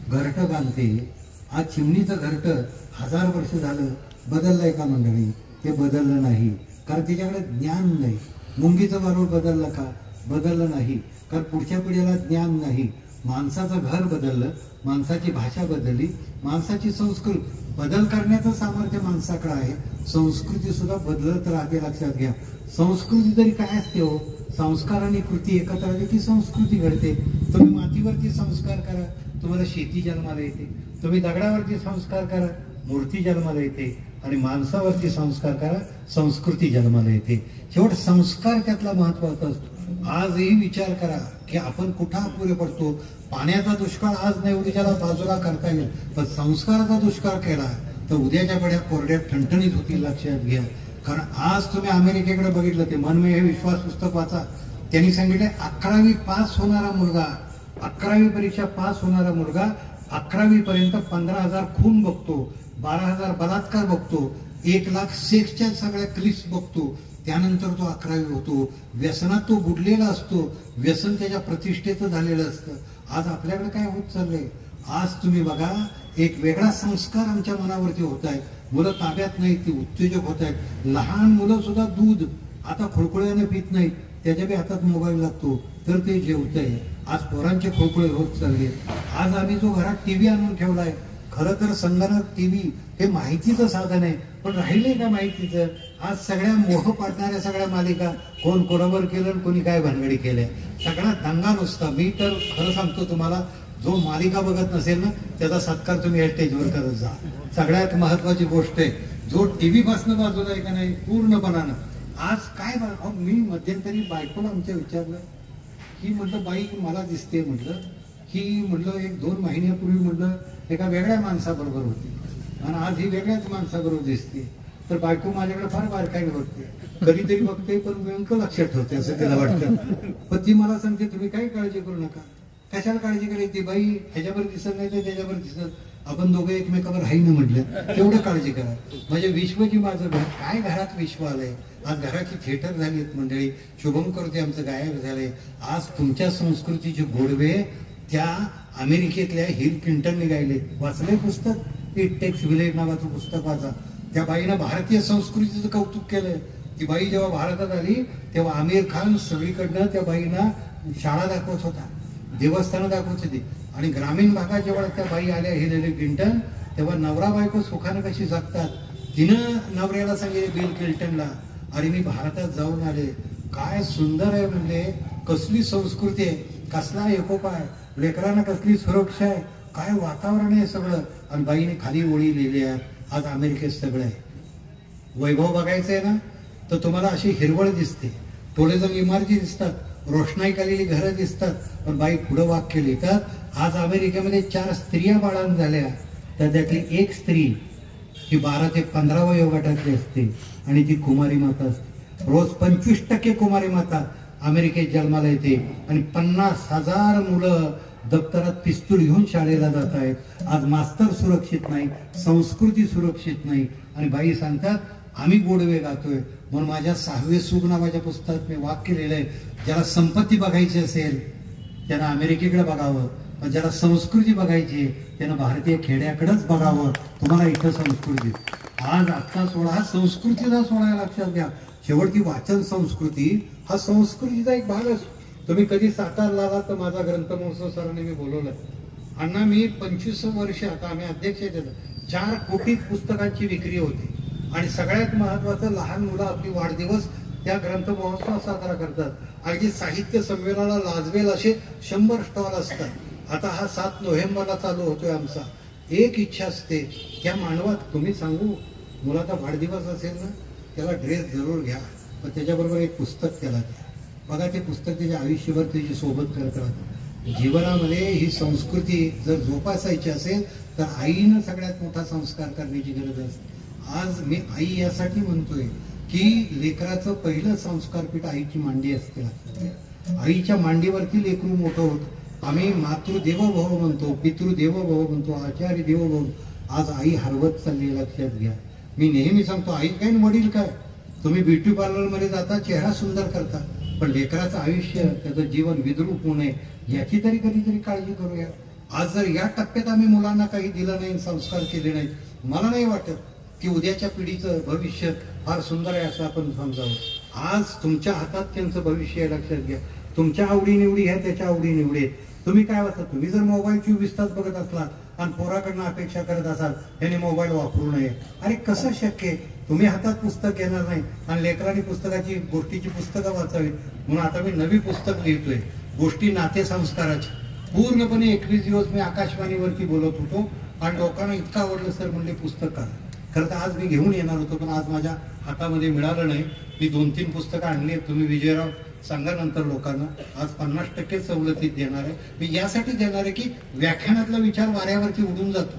घरटं बांधते. आज चिमणीचं घरटं 1000 वर्ष झालं बदललंय का मंडळी. ते बदललं नाही, कारण तिच्याकडे ज्ञान नाही. मुंगीचं वारूळ बदललं का, बदललं नाही, कारण पुढच्या पिढीला ज्ञान नाही. माणसाचं घर बदललं, माणसाची भाषा बदलली, माणसाची संस्कृती बदल करण्याचं सामर्थ्य माणसाकडे आहे. संस्कृती सुद्धा बदलत राहते, लक्षात घ्या. संस्कृती तरी काय असते हो, संस्कार आणि कृती एकत्र आली की संस्कृती घडते. तुम्ही मातीवरती संस्कार करा, तुम्हाला शेती जन्माला येते. तुम्ही दगडावरती संस्कार करा, मूर्ती जन्माला येते. आणि माणसावरती संस्कार करा, संस्कृती जन्माला येते. शेवट संस्कार त्यातला महत्वाचा असतो. आजही विचार करा की आपण कुठं अपुरे पडतो. पाण्याचा दुष्काळ आज नाही, उद्याला बाजूला करता येईल. पण संस्काराचा दुष्काळ केला तर उद्याच्या पिढ्या कोरड्यात ठणठणीत होतील, लक्षात घ्या. कारण आज तुम्ही अमेरिकेकडे बघितलं, ते मन में हे विश्वास पुस्तक वाचा. त्यांनी सांगितलं 11वी पास होणारा मुलगा, 11वी परीक्षा पास होणारा मुलगा 11वी पर्यंत 15,000 खून बघतो, 12,000 बलात्कार बघतो, 1,00,000 सेक्सच्या सगळ्या क्लिप्स बघतो. त्यानंतर तो 11वी होतो. व्यसनात तो बुडलेला असतो, व्यसन त्याच्या प्रतिष्ठेचं झालेलं असतं. आज आपल्याकडे काय होत चाललंय. आज तुम्ही बघा, एक वेगळा संस्कार आमच्या मनावरती होत आहे. मुलं ताब्यात नाहीत, ती उत्तेजक होत आहेत. लहान मुलं सुद्धा दूध आता खुळखुळ्याने पित नाहीत, त्याच्या बी हातात मोबाईल लागतो तर ते जेवत आहे. आज पोरांचे खोळखुळे होत चालले. आज आम्ही जो घरात टीव्ही आणून ठेवलाय, खरं तर संगणक, टीव्ही हे माहितीचं साधन आहे, पण राहिले का माहितीचं? आज सगळ्या मोह पाडणाऱ्या सगळ्या मालिका कोण कोणावर केलं आणि कोणी काय भानगडी केल्या, सगळा दंगा नुसता. मी तर खरं सांगतो तुम्हाला, जो मालिका बघत नसेल ना त्याचा सत्कार तुम्ही या स्टेजवर करत जा. सगळ्यात महत्वाची गोष्ट आहे, जो टीव्ही पासून बाजूला आहे का नाही पूर्णपणानं. आज काय मी मध्यंतरी बायकोला आमच्या विचारलं की म्हटलं बाई मला दिसते, म्हटलं ही म्हटलं 1-2 महिन्यापूर्वी म्हटलं एका वेगळ्या माणसाबरोबर होती आणि आज ही वेगळ्याच माणसाबरोबर दिसते. तर बायको माझ्याकडे फार बारकाईने बघते, कधीतरी बघते पण नेमकं लक्षात ठेवते असं तिला वाटतं. पण ती मला सांगते तुम्ही काही काळजी करू नका. कशाला काळजी करायची बाई, ह्याच्यावर दिसत नाही तर त्याच्यावर दिसत, आपण दोघे एकमेकावर हाई न म्हटलं तेवढं काळजी करा. म्हणजे विश्वजी माझं घर, काय घरात विश्व आलंय. आज घराची थिएटर झाली मंडळी, शुभम करते आमचं गायक झालंय. आज तुमच्या संस्कृतीचे गोडवे त्या अमेरिकेतल्या हिल क्लिंटनने गायले. वाचलंय पुस्तक, इट टेक्स विलेज नावाचं पुस्तक वाचा. त्या बाईनं भारतीय संस्कृतीचं कौतुक केलंय. ती बाई जेव्हा भारतात आली तेव्हा आमिर खान सगळीकडनं त्या बाईंना शाळा दाखवत होता, देवस्थानं दाखवत होती. आणि ग्रामीण भागात जेव्हा त्या बाई आल्या हिलरी क्लिंटन, तेव्हा नवरा बायको सुखानं कशी जगतात. तिनं नवऱ्याला सांगितले बिल क्लिंटनला, अरे मी भारतात जाऊन आले, काय सुंदर आहे, म्हणजे कसली संस्कृती आहे, कसला एकोपा आहे, लेकरांना कसली सुरक्षा आहे, काय वातावरण आहे सगळं. आणि बाईने खाली ओळी लिहिली आहे. आज अमेरिकेत सगळं आहे. वैभव बघायचं आहे ना तर तुम्हाला अशी हिरवळ दिसते, टोळेजण इमारती दिसतात, रोषणाई केलेली घरं दिसतात, पण बाई पुढं वाक्य लिहितात. आज अमेरिकेमध्ये 4 स्त्रिया बाळांत झाल्या, तर त्यातली एक स्त्री ही 12 ते 15 वयोगटातली असते आणि ती कुमारी माता असते. रोज 25% कुमारी माता अमेरिकेत जन्माला येते आणि 50,000 मुलं दप्तरात पिस्तूल घेऊन शाळेला जात आहेत. आज मास्तर सुरक्षित नाही, संस्कृती सुरक्षित नाही. आणि बाई सांगतात आम्ही गोडवे गातोय. म्हणून माझ्या 6वे सुख नावाच्या पुस्तकात मी वाक्य लिहिलंय, ज्याला संपत्ती बघायची असेल त्यानं अमेरिकेकडे बघावं, पण ज्याला संस्कृती बघायची त्यानं भारतीय खेड्याकडेच बघावं. तुम्हाला इथं संस्कृती. आज आजचा सोहळा हा संस्कृतीचा सोहळा, लक्षात घ्या. शेवटची वाचन संस्कृती हा संस्कृतीचा एक भाग असतो. तुम्ही कधी सातारला आला तर माझा ग्रंथ महोत्सव सरांनी मी बोलवलाय. अण्णा मी 25 वर्ष, आता आम्ही अध्यक्ष आहेत, 4 कोटी पुस्तकांची विक्री होती. आणि सगळ्यात महत्वाचं, लहान मुलं आपली वाढदिवस त्या ग्रंथ महोत्सव साजरा करतात. अगदी साहित्य संमेलनाला लाजवेल असे 100 स्टॉल असतात. आता हा 7 नोव्हेंबरला चालू होतोय आमचा. एक इच्छा असते त्या मानवात, तुम्ही सांगू मुलाचा वाढदिवस असेल ना त्याला ड्रेस जरूर घ्या, पण त्याच्याबरोबर एक पुस्तक त्याला द्या. बघा ते पुस्तक त्याच्या आयुष्यभर त्याची सोबत करत राहतं. जीवनामध्ये ही संस्कृती जर जोपासायची असेल तर आईनं सगळ्यात मोठा संस्कार करण्याची गरज असते. आज मी आई यासाठी म्हणतोय की लेकराचं पहिलं संस्कारपीठ आईची मांडी असते. आईच्या मांडीवरती लेकरू मोठं होतं. आम्ही मातृदेवोभव म्हणतो, पितृदेवोभव म्हणतो, आचार्य देवोभव. आज आई हरवत चालली, लक्षात घ्या. मी नेहमी सांगतो आई काय वडील काय. तुम्ही ब्युटी पार्लर मध्ये जाता, चेहरा सुंदर करता, पण लेकराचं आयुष्य, त्याचं जीवन विद्रूप होऊ नये याची तरी कधीतरी काळजी करूया. आज जर या टप्प्यात आम्ही मुलांना काही दिलं नाही, संस्कार केले नाहीत, मला नाही वाटत की उद्याच्या पिढीचं भविष्य फार सुंदर आहे असं आपण समजावं. आज तुमच्या हातात त्यांचं भविष्य आहे, लक्षात घ्या. तुमच्या आवडीनिवडी ह्या त्याच्या आवडीनिवडी आहेत. तुम्ही काय वाचता, तुम्ही जर मोबाईल 24 तास बघत असलात आणि पोराकडनं अपेक्षा करत असाल यांनी मोबाईल वापरू नये, अरे कसं शक्य आहे. तुम्ही हातात पुस्तक घेणार नाही आणि लेकरांनी पुस्तकाची गोष्टीची पुस्तकं वाचावीत. म्हणून आता मी नवी पुस्तक लिहितोय, गोष्टी नातेसंस्काराची. पूर्णपणे 21 दिवस मी आकाशवाणीवरती बोलत होतो आणि लोकांना इतकं आवडलं सर म्हणले पुस्तक करा. खरं तर आज मी घेऊन येणार होतो पण आज माझ्या हातामध्ये मिळालं नाही. मी 2-3 पुस्तकं आणली. तुम्ही विजयराव सांगा नंतर लोकांना. आज 50% सवलतीत देणार आहे. मी यासाठी देणार आहे की व्याख्यानातला विचार वाऱ्यावरती उडून जातो,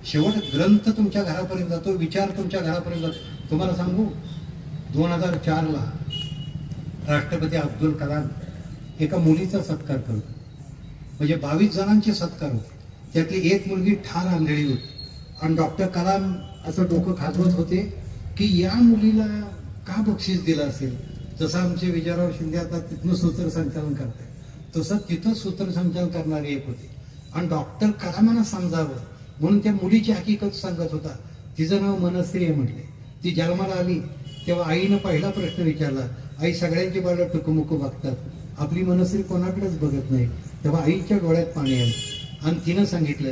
शेवट ग्रंथ तुमच्या घरापर्यंत जातो, विचार तुमच्या घरापर्यंत जातो. तुम्हाला सांगू 2004ला राष्ट्रपती अब्दुल कलाम एका मुलीचा सत्कार करतो. म्हणजे 22 जणांचे सत्कार होते, त्यातली एक मुलगी ठार आणलेली होती. आणि डॉक्टर कलाम असं डोकं खाजवत होते की या मुलीला का बक्षीस दिलं असेल. जसं आमचे विजयराव शिंदे आता तिथनं सूत्रसंचालन करतात, तसं तिथं सूत्रसंचालन करणारे एक होते. आणि डॉक्टर कलामांना समजावं म्हणून त्या मुलीची हकीकत सांगत होता. तिचं नाव मनश्री आहे म्हटले. ती जन्माला आली तेव्हा आईनं पहिला प्रश्न विचारला, आई सगळ्यांची बाळं टुकमुक बघतात, आपली मनश्री कोणाकडेच बघत नाही. तेव्हा आईच्या डोळ्यात पाणी आलं आणि तिनं सांगितलं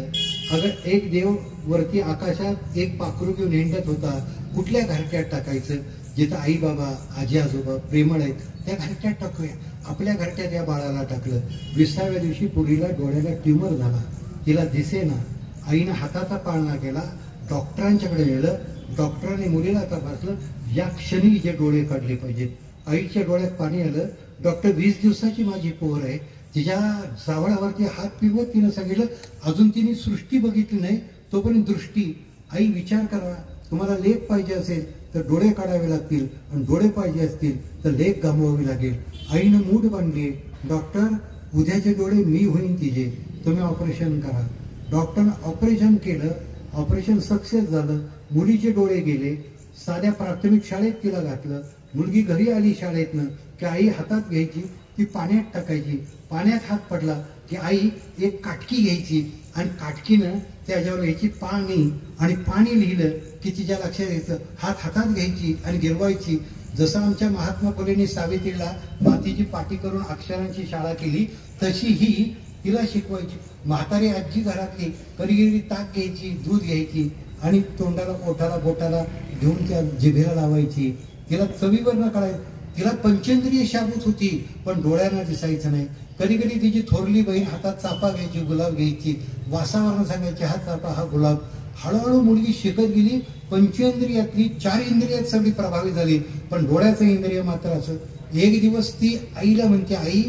अगं एक देव वरती आकाशात एक पाखरू घेऊन हिंडत होता, कुठल्या घरट्यात टाकायचं? जिथं आई बाबा आजी आजोबा प्रेमळ आहेत त्या घरट्यात टाकूया. आपल्या घरट्यात या बाळाला टाकलं. 20व्या दिवशी पुरीला डोळ्याला ट्यूमर झाला, तिला दिसेना. आईनं हाताचा पाळणा केला, डॉक्टरांच्याकडे नेलं. डॉक्टरांनी मुलीला तपासलं, या क्षणी हिचे डोळे काढले पाहिजेत. आईच्या डोळ्यात पाणी आलं. डॉक्टर 20 दिवसाची माझी पोर आहे, तिच्या सावळावरती हात फिरवत तिनं सांगितलं, अजून तिने सृष्टी बघितली नाही तोपर्यंत दृष्टी. आई विचार करा, तुम्हाला लेख पाहिजे असेल तर डोळे काढावे लागतील, आणि डोळे पाहिजे असतील तर लेख गमवावी लागेल. आईनं मूठ बांधली. डॉक्टर, उद्याचे डोळे मी होईन तिचे, तुम्ही ऑपरेशन करा. डॉक्टरनं ऑपरेशन केलं. ऑपरेशन सक्सेस झालं. मुलीचे डोळे गेले. साध्या प्राथमिक शाळेत तिला घातलं. मुलगी घरी आली शाळेतनं की आई हातात घ्यायची, ती पाण्यात टाकायची. पाण्यात हात पडला की आई एक काटकी घ्यायची आणि काटकीनं त्याच्यावर घ्यायची पाणी, आणि पाणी लिहिलं की तिच्या लक्षात यायचं. हातात घ्यायची आणि गिरवायची. जसं आमच्या महात्मा फुलेंनी सावित्रीला मातीची पाटी करून अक्षरांची शाळा केली, तशी ही तिला शिकवायची. म्हातारी आजी घरातली कधी ताक घ्यायची, दूध घ्यायची आणि तोंडाला ओठाला बोटाला घेऊन त्या जिभेला लावायची. तिला चवीवर न कळायचं. तिला पंचेंद्रिय शाबूत होती, पण डोळ्यांना दिसायचं नाही. कधी कधी तिची थोरली बहीण हातात चाफा घ्यायची, गुलाब घ्यायची, वासावरनं सांगायची हा चाफा हा गुलाब. हळूहळू मुलगी शिकत गेली. पंचेंद्रियातली 4 इंद्रियात सगळी प्रभावित झाली, पण डोळ्याचं इंद्रिय मात्र असं. एक दिवस ती आईला म्हणते, आई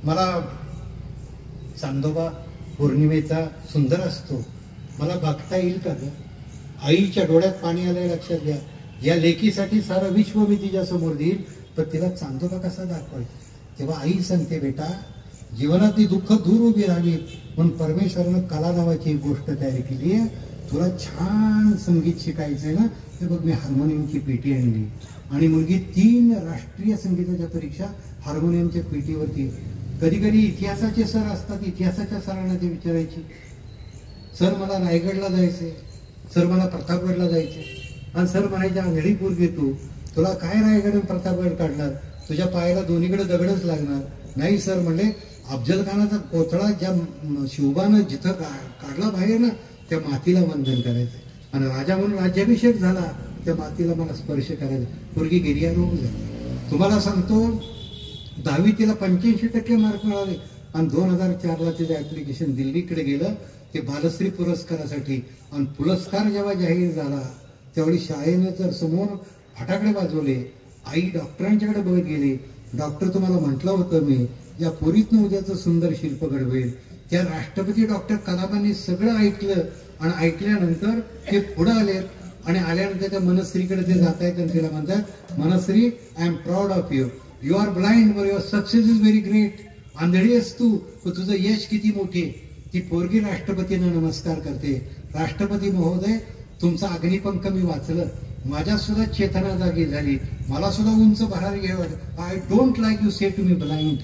मला चांदोबा पौर्णिमेचा सुंदर असतो, मला बघता येईल का ग? आईच्या डोळ्यात पाणी आलंय, लक्षात घ्या. या लेकीसाठी सारं विश्व मी तिच्या समोर देईल, पण तिला चांदोबा कसा दाखवायचा? तेव्हा आई सांगते, बेटा जीवनातली दुःख दूर उभी राहावी म्हणून परमेश्वरानं कला नावाची एक गोष्ट तयारी केली आहे. तुला छान संगीत शिकायचंय ना, ते बघ मी हार्मोनियमची पेटी आणली. आणि मुलगी 3 राष्ट्रीय संगीताच्या परीक्षा हार्मोनियमच्या पेटीवरती. कधी कधी इतिहासाचे सर असतात, इतिहासाच्या सरांना ते विचारायची, सर मला रायगडला जायचंय, सर मला प्रतापगडला जायचंय. आणि सर म्हणायचे, आंधळी पोरगी तू, तुला काय रायगड आणि प्रतापगड काढणार? तुझ्या पायाला दोन्हीकडे दगडच लागणार. नाही सर म्हणले, अफजल खानाचा कोथळा ज्या शिवबानं जिथं काढला बाहेर ना, त्या मातीला वंदन करायचं. आणि राजा म्हणून राज्याभिषेक झाला, त्या मातीला मला स्पर्श करायचा. पोरगी गिर्यारोग झाली. तुम्हाला सांगतो, 10वी तिला 85% मार्क मिळाले. आणि 2004ला तिचं ऍप्लिकेशन दिल्लीकडे गेलं, ते बालश्री पुरस्कारासाठी. आणि पुरस्कार जेव्हा जाहीर झाला त्यावेळी शाळेनं तर समोर फटाकडे वाजवले. आई डॉक्टरांच्याकडे बघत गेली. डॉक्टर, तुम्हाला म्हटलं होतं मी, या पोरीतनं उद्याचं सुंदर शिल्प घडवेल. त्या राष्ट्रपती डॉक्टर कलामांनी सगळं ऐकलं. आणि ऐकल्यानंतर ते पुढे आले. आणि आल्यानंतर त्या मनश्रीकडे ते जात आहेत आणि तिला म्हणतात, Manashree, I am proud of you. You are blind but your success is very great. आंधळी आहेस तू, पण तुझं यश किती मोठे. ती पोरगी राष्ट्रपतींना नमस्कार करते. राष्ट्रपती महोदय, तुमचा अग्निपंख मी वाचलं, माझ्या सुद्धा चेतना जागी झाली, मला सुद्धा उंच भरारी घ्यावं. I don't like you say to me blind.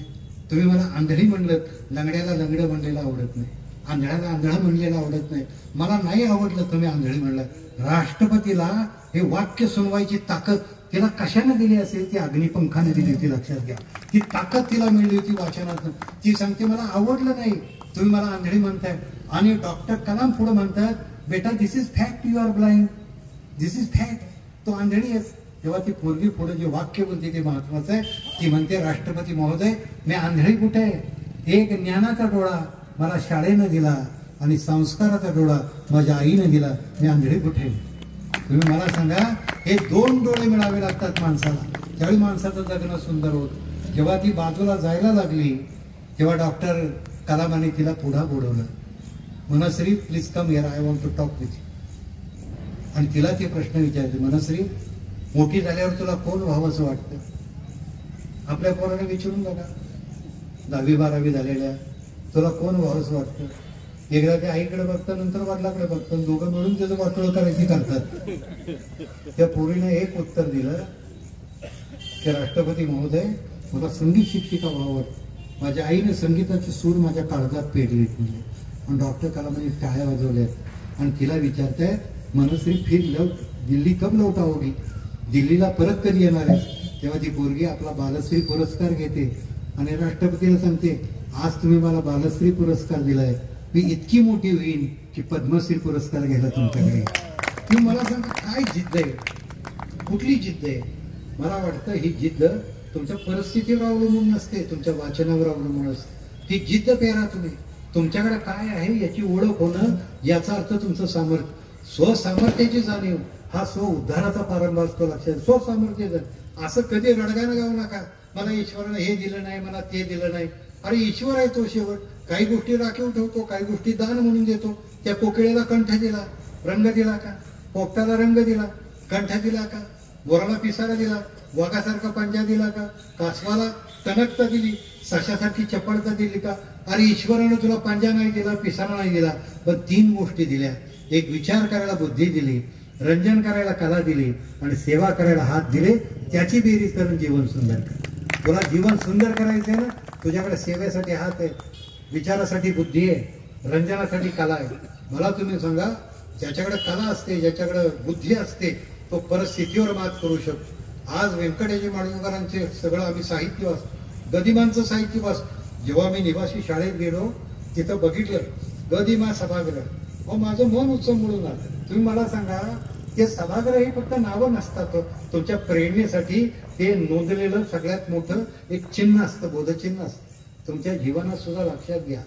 तुम्ही मला आंधळी म्हणलं, लंगड्याला लंगडं म्हणलेलं आवडत नाही, आंधळ्याला आंधळा म्हणलेलं आवडत नाही. मला नाही आवडलं तुम्ही आंधळी म्हणलं. राष्ट्रपतीला हे वाक्य सुनवायची ताकद तिला कशाने दिली असेल? ती अग्निपंखाने दिली होती, लक्षात घ्या. ती ताकद तिला मिळली होती वाचनातून. ती सांगते, मला आवडलं नाही तुम्ही मला आंधळी म्हणताय. आणि डॉक्टर कलाम पुढे म्हणतात, बेटा this is fact, you are blind, this is fact, तो आंधळी आहेस. तेव्हा ती पोरगी पुढे जे वाक्य बोलते ते महत्वाचं आहे. ती म्हणते, राष्ट्रपती महोदय, मी आंधळी कुठे आहे? एक ज्ञानाचा डोळा मला शाळेनं दिला आणि संस्काराचा डोळा माझ्या आईनं दिला, मी आंधळी कुठे? तुम्ही मला सांगा. हे 2 डोळे मिळावे लागतात माणसाला, त्यावेळी माणसाचं जगणं सुंदर होत. जेव्हा ती बाजूला जायला लागली तेव्हा डॉक्टर कलामाने तिला पुढे बोलवलं. Manashree, please come here, I want to talk with you. आणि तिला ते प्रश्न विचारले, मनश्री, मोठी झाल्यावर तुला कोण व्हावंसं वाटतं? आपल्या पोराने विचारून बघा, 10वी 12वी झालेल्या, तुला कोण व्हावंसं वाटतं? एकदा ते आईकडे बघतं, नंतर वडिलाकडे बघतं, दोघं मिळून त्याचं वाटोळ करायची करतात. त्या पोरीने एक उत्तर दिलं की, राष्ट्रपती महोदय, मला संगीत शिक्षिका व्हावं. माझ्या आईने संगीताचे सूर माझ्या काळजात पेरलेत म्हणजे. आणि डॉक्टर कलामांनी टाळ्या वाजवल्यात आणि तिला विचारतायत, मनश्री, फिर दिल्ली कब लौटाओगी? दिल्लीला परत कधी येणार आहे? तेव्हा ती पोरगी आपला बालश्री पुरस्कार घेते आणि राष्ट्रपतीला सांगते, आज तुम्ही मला बालश्री पुरस्कार दिलाय, मी इतकी मोठी होईन की पद्मश्री पुरस्कार घ्यायला तुमच्याकडे. तुम्ही मला सांगा काय जिद्द आहे, कुठली जिद्द आहे? मला वाटतं ही जिद्द तुमच्या परिस्थितीवर अवलंबून नसते, तुमच्या वाचनावर अवलंबून असते. ती जिद्द पेरा तुम्ही. तुमच्याकडे काय आहे याची ओळख होणं याचा अर्थ तुमचं सामर्थ्य. स्वसामर्थ्याची जाणीव हा स्व उद्धाराचा प्रारंभ असतो. लक्षात, स्वसामर्थ्य. असं कधी रडगाणं गाऊ नका, मला ईश्वरानं हे दिलं नाही, मला ते दिलं नाही. अरे ईश्वर आहे तो शेवट. काही गोष्टी राखीव ठेवतो, काही गोष्टी दान म्हणून देतो. त्या कोकिळेला कंठ दिला, रंग दिला का? पोपटाला रंग दिला, कंठ दिला का? बोराला पिसारा दिला, वाघासारखा पंजा दिला का? कासवाला टणकता दिली, सशासाठी चपळता दिली का? अरे ईश्वरानं तुला पंजा नाही दिला, पिसारा नाही दिला, पण 3 गोष्टी दिल्या. एक विचार करायला बुद्धी दिली, रंजन करायला कला दिली, आणि सेवा करायला हात दिले. त्याची बेरीज करून जीवन सुंदर कर. तुला जीवन सुंदर करायचंय ना, तुझ्याकडे सेवेसाठी हात आहे, विचारासाठी बुद्धी आहे, रंजनासाठी कला आहे. मला तुम्ही सांगा, ज्याच्याकडे कला असते, ज्याच्याकडे बुद्धी असते, तो परिस्थितीवर मात करू शकतो. आज व्यंकटेजी माडगूळकरांचे सगळं आम्ही साहित्य वाचतो, गदिमांचं साहित्य वाचतो. जेव्हा मी निवासी शाळेत गेलो, तिथं बघितलं गदिमा सभागृह, माझं मन उचंबळून आलं. तुम्ही मला सांगा, ते सभागृह ही फक्त नावं नसतात, तुमच्या प्रेरणेसाठी ते नोंदलेलं सगळ्यात मोठं एक चिन्ह असतं, बोधचिन्ह असतं. तुमच्या जीवनात सुद्धा लक्षात घ्या,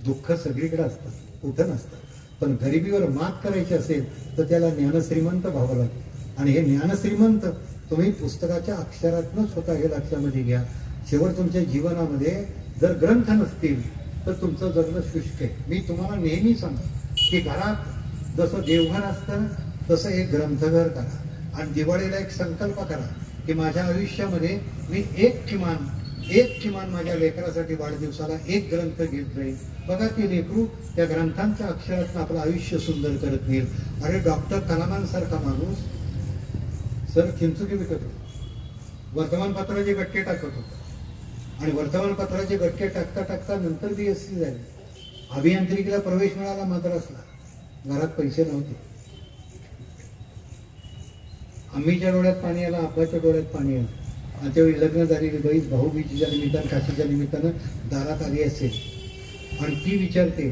दुःख सगळीकडे असतं, कुठं नसतं. पण गरिबीवर मात करायची असेल तर त्याला ज्ञानश्रीमंत व्हावं लागेल. आणि हे ज्ञानश्रीमंत तुम्ही पुस्तकाच्या अक्षरातनंच होता, हे लक्षामध्ये घ्या. शेवट तुमच्या जीवनामध्ये जर ग्रंथ नसतील तर तुमचं जगणं शुष्क आहे. मी तुम्हाला नेहमी सांगतो की घरात जसं देवघर असतं तसं एक ग्रंथघर करा. आणि दिवाळीला एक संकल्प करा की माझ्या आयुष्यामध्ये मी एक किमान माझ्या लेकरासाठी वाढदिवसाला एक ग्रंथ घेत जाईल. बघा, ते लेकरू त्या ग्रंथांच्या अक्षरातून आपलं आयुष्य सुंदर करत नेईल. अरे डॉक्टर कलामांसारखा माणूस सर चिंचुकी विकत होतो, वर्तमानपत्राचे गट्टे टाकत होतो, आणि वर्तमानपत्राचे गट्टे टाकता नंतर BSc झाले. अभियांत्रिकीला प्रवेश मिळाला मद्रासला. घरात पैसे नव्हते. आम्हीच्या डोळ्यात पाणी आलं, आब्बाच्या डोळ्यात पाणी आलं. आणि त्यावेळी लग्न झालेली बहीण भाऊबीजेच्या निमित्तानं, काशीच्या निमित्तानं दारात आली असेल, आणि ती विचारते,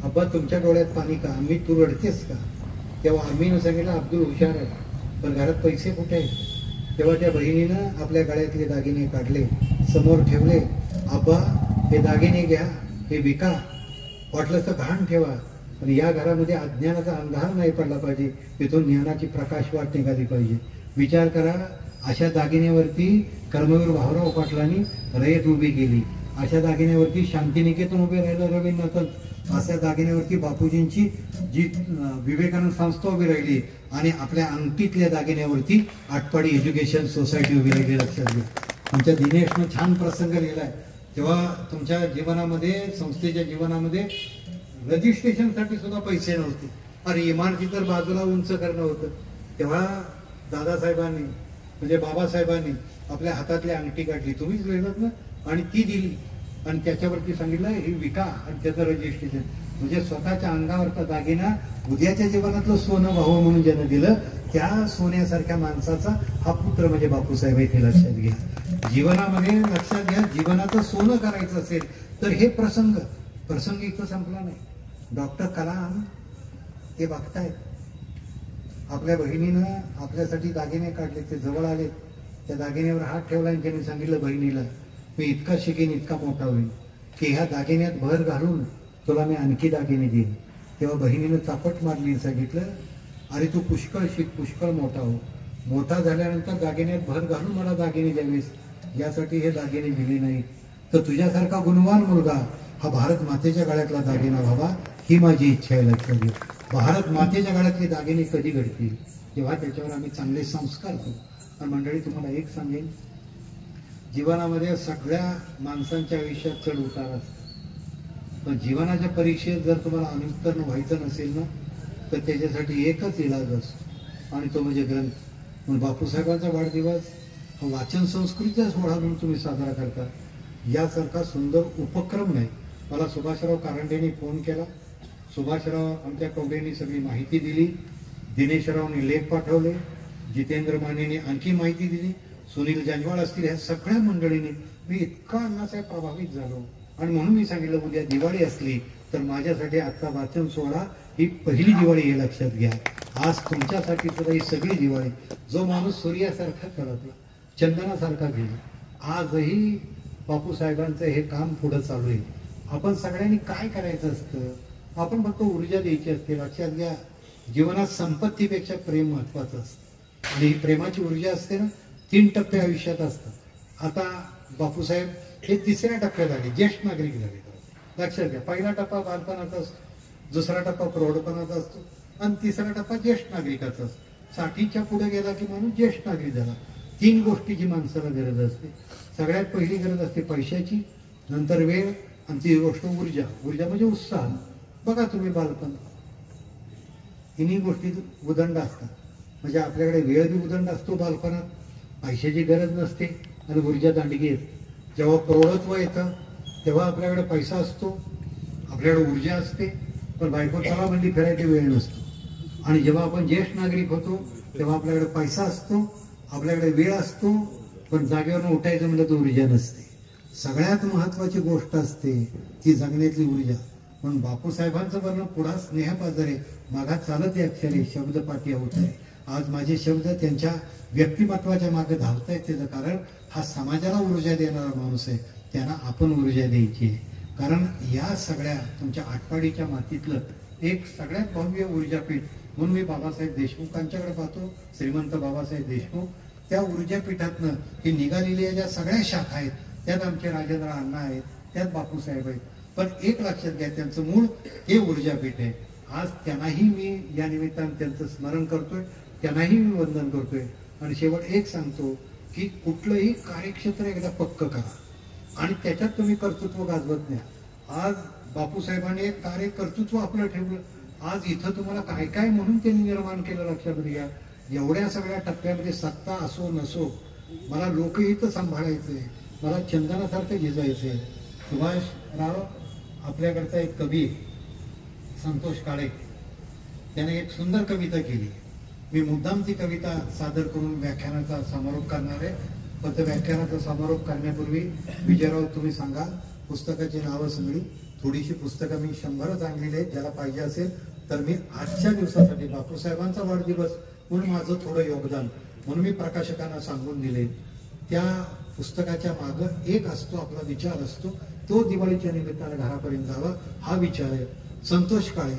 अब्बा तुमच्या डोळ्यात पाणी का? आम्ही, तू रडतेस का? तेव्हा आम्हीनं सांगितलं, अब्दुल हुशार आहे, पण घरात पैसे कुठे आहेत? तेव्हा त्या बहिणीनं आपल्या गळ्यातले दागिने काढले, समोर ठेवले. अब्बा हे दागिने घ्या, हे विका, वाटलं तर घाण ठेवा, पण या घरामध्ये अज्ञानाचा अंधार नाही पडला पाहिजे, तिथून ज्ञानाची प्रकाशवाट निघाली पाहिजे. विचार करा, अशा दागिन्यावरती कर्मवीर भाऊराव पाटलांनी रयत उभी केली. अशा दागिन्यावरती शांतिनिकेतन उभे राहिलं रवींद्रनाथ. अशा दागिन्यावरती बापूजींची जी विवेकानंद संस्था उभी राहिली. आणि आपल्या अंगठीतल्या दागिन्यावरती आटपाडी एज्युकेशन सोसायटी उभी राहिली. लक्षात घ्या. आमच्या दिनेशनं छान प्रसंग लिहिलाय. तेव्हा तुमच्या जीवनामध्ये, संस्थेच्या जीवनामध्ये रजिस्ट्रेशनसाठी सुद्धा पैसे नव्हते. अरे इमारती तर बाजूला उंच करणं होतं. तेव्हा दादासाहेबांनी, म्हणजे बाबासाहेबांनी आपल्या हातातली अंगठी काढली, तुम्हीच लिहिलं ना, आणि ती दिली, आणि त्याच्यावरती सांगितलं ही विका, आणि त्याचं रजिस्ट्रेशन. म्हणजे स्वतःच्या अंगावरचा दागिना उद्याच्या जीवनातलं सोनं व्हावं म्हणून ज्यानं दिलं, त्या सोन्यासारख्या माणसाचा हा पुत्र म्हणजे बापूसाहेब आहे. ते लक्षात घ्या. जीवनामध्ये लक्षात घ्या, जीवनाचं सोनं करायचं असेल तर हे प्रसंग इथं संपला नाही. डॉक्टर कलाम ते बघतायत, आपल्या बहिणीनं आपल्यासाठी दागिने काढले, ते जवळ आले, त्या दागिन्यावर हात ठेवला आणि त्यांनी सांगितलं बहिणीला, मी इतका शिकेन, इतका मोठा होईल की ह्या दागिन्यात भर घालून तुला मी आणखी दागिने देईन. तेव्हा बहिणीनं चापट मारली, सांगितलं अरे तू पुष्कळ शिक, पुष्कळ मोठा हो, मोठा झाल्यानंतर दागिन्यात भर घालून मला दागिने द्यावीस, यासाठी हे दागिने दिले नाही. तर तुझ्यासारखा गुणवान मुलगा हा भारत मातेच्या गळ्यातला दागिना व्हावा, ही माझी इच्छा आहे. लक्षात घे. भारत मातेच्या गळ्यातले दागिने कधी घडतील? जेव्हा त्याच्यावर आम्ही चांगले संस्कार करू. आणि मंडळी, तुम्हाला एक सांगेन, जीवनामध्ये सगळ्या माणसांच्या आयुष्यात चढ उतार असतात, पण जीवनाच्या परीक्षेत जर तुम्हाला अनुत्तीर्ण व्हायचं नसेल ना, तर त्याच्यासाठी एकच इलाज असतो, आणि तो म्हणजे ग्रंथ. म्हणून बापूसाहेबांचा वाढदिवस वाचन संस्कृतीचा सोहळा म्हणून तुम्ही साजरा करता, यासारखा सुंदर उपक्रम नाही. मला सुभाषराव कारंडेंनी फोन केला, सुभाषराव आमच्या कवडेंनी सगळी माहिती दिली, दिनेशरावनी लेख पाठवले, जितेंद्र मानेने आणखी माहिती दिली, सुनील जांजवाळ असतील, ह्या सगळ्या मंडळींनी. मी इतका अण्णासाहेब प्रभावित झालो, आणि म्हणून मी सांगितलं उद्या दिवाळी असली तर माझ्यासाठी आजचा वाचन सोहळा ही पहिली दिवाळी हे लक्षात घ्या. आज तुमच्यासाठी सुद्धा ही सगळी दिवाळी. जो माणूस सूर्यासारखा कळतला, चंदनासारखा गेला, आजही बापूसाहेबांचं हे काम पुढे चालू आहे. आपण सगळ्यांनी काय करायचं असतं? आपण फक्त ऊर्जा द्यायची असते. लक्षात घ्या, जीवनात संपत्तीपेक्षा प्रेम महत्वाचं असतं. आणि ही प्रेमाची ऊर्जा असते ना, 3 टप्पे आयुष्यात असतात. आता बापूसाहेब हे 3ऱ्या टप्प्यात आले, ज्येष्ठ नागरिक झाले. लक्षात घ्या, पहिला टप्पा बालपणाचा असतो, दुसरा टप्पा प्रौढपणाचा असतो आणि 3रा टप्पा ज्येष्ठ नागरिकाचा असतो. 60च्या पुढे गेला की माणूस ज्येष्ठ नागरिक झाला. 3 गोष्टीची माणसाला गरज असते. सगळ्यात पहिली गरज असते पैशाची, नंतर वेळ, आणि ती गोष्ट ऊर्जा. ऊर्जा म्हणजे उत्साह. बघा तुम्ही बालपण, तिन्ही गोष्टी उदंड असतात. म्हणजे आपल्याकडे वेळ बी उदंड असतो बालपणात, पैशाची गरज नसते आणि ऊर्जा दांडगी येते. जेव्हा प्रौढत्व येतं तेव्हा आपल्याकडे पैसा असतो, आपल्याकडे ऊर्जा असते, पण बायको चला म्हणली फिरायची वेळ नसतो. आणि जेव्हा आपण ज्येष्ठ नागरिक होतो तेव्हा आपल्याकडे पैसा असतो, आपल्याकडे वेळ असतो, पण जागेवरून उठायचं म्हणलं तर ऊर्जा नसते. सगळ्यात महत्वाची गोष्ट असते ती जगण्यातली ऊर्जा. पण बापूसाहेबांचं वर्णन पुढा स्नेहपाजारे मागा चालत आहे, अक्षरे शब्द पाठी होत आहे. आज माझे शब्द त्यांच्या व्यक्तिमत्वाच्या मागे धावतायत. त्याचं कारण हा समाजाला ऊर्जा देणारा माणूस आहे, त्यांना आपण ऊर्जा द्यायची आहे. कारण या सगळ्या तुमच्या आटपाडीच्या मातीतलं एक सगळ्यात भव्य ऊर्जापीठ म्हणून मी बाबासाहेब देशमुखांच्याकडे पाहतो, श्रीमंत बाबासाहेब देशमुख. त्या ऊर्जापीठातनं ही निघालेल्या ज्या सगळ्या शाखा आहेत, त्यात आमचे राजेंद्र अण्णा आहेत, त्यात बापूसाहेब आहेत. पण एक लक्षात घ्या, त्यांचं मूळ हे ऊर्जापीठ आहे. आज त्यांनाही मी या निमित्तानं त्यांचं स्मरण करतोय, त्यांनाही मी वंदन करतोय. आणि शेवट एक सांगतो की कुठलंही कार्यक्षेत्र एकदा पक्क करा आणि त्याच्यात तुम्ही कर्तृत्व गाजवत नाही. आज बापूसाहेबांनी एक कार्य कर्तृत्व आपलं ठेवलं. आज इथं तुम्हाला काय काय म्हणून त्यांनी निर्माण केलं लक्षात घ्या. एवढ्या सगळ्या टप्प्यामध्ये सत्ता असो नसो, मला लोकहित सांभाळायचंय, मला चंदनासारखं झिजायचंय. सुभाषराव आपल्याकडचा एक कवी संतोष काळे, त्याने एक सुंदर कविता केली. मी मुद्दाम ती कविता सादर करून व्याख्यानाचा समारोप करणार आहे. पण त्या व्याख्यानाचा समारोप करण्यापूर्वी विजयराव तुम्ही सांगा पुस्तकाची नावं सगळी. थोडीशी पुस्तकं मी 100च आणलेली आहेत. ज्याला पाहिजे असेल तर मी आजच्या दिवसासाठी बापूसाहेबांचा वाढदिवस म्हणून माझं थोडं योगदान म्हणून मी प्रकाशकांना सांगून दिले. त्या पुस्तकाच्या मागं एक असतो आपला विचार असतो, तो दिवाळीच्या निमित्तानं घरापर्यंत जावा हा विचार आहे. संतोष काळे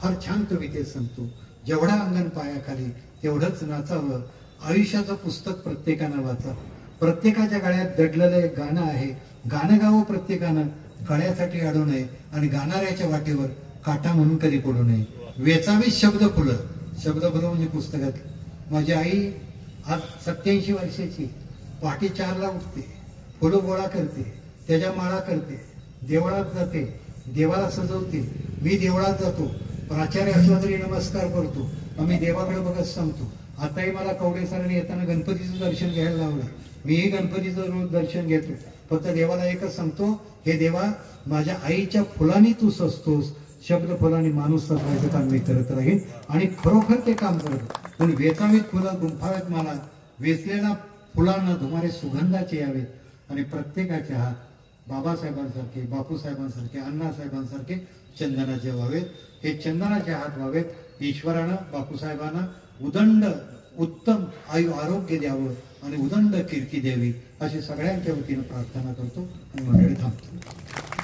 फार छान कवितेत सांगतो, जेवढा अंगण पायाखाली तेवढंच नाचावं, आयुष्याचं पुस्तक प्रत्येकानं वाचा. प्रत्येकाच्या गळ्यात दडलेलं एक गाणं आहे, गाणं गावं प्रत्येकानं, गळ्यासाठी अडू नये आणि गाणाऱ्याच्या वाटेवर काटा म्हणून कधी पडू नये. वेचावी शब्द फुलं. शब्द फुलं म्हणजे पुस्तकात. माझी आई आज 87 वर्षाची, पहाटे 4ला उठते, फुलं गोळा करते, त्याच्या माळा करते, देवळात जाते, देवाला सजवते. मी देवळात जातो, प्राचार्य असला तरी नमस्कार करतो, आम्ही देवाकडे बघत सांगतो. आताही मला कवडे सरांनी येताना गणपतीचं दर्शन घ्यायला लावलं, मीही गणपतीचं रोज दर्शन घेतो. फक्त देवाला एकच सांगतो, हे देवा माझ्या आईच्या फुलांनी तू सजतोस, शब्द फुलांनी माणूस सजवायचं काम मी करत राहील आणि खरोखर ते काम करतो. पण वेचावीत फुलं गुंफावेत मला, वेचलेल्या फुलांना धुमारे सुगंधाचे यावेत आणि प्रत्येकाचे हात बाबासाहेबांसारखे, बापूसाहेबांसारखे, अण्णासाहेबांसारखे चंदनाचे व्हावेत. हे चंदनाचे हात व्हावेत. ईश्वरानं बापूसाहेबांना उदंड उत्तम आरोग्य द्यावं आणि उदंड कीर्ती द्यावी अशी सगळ्यांच्या वतीनं प्रार्थना करतो आणि मंडळी थांबतो.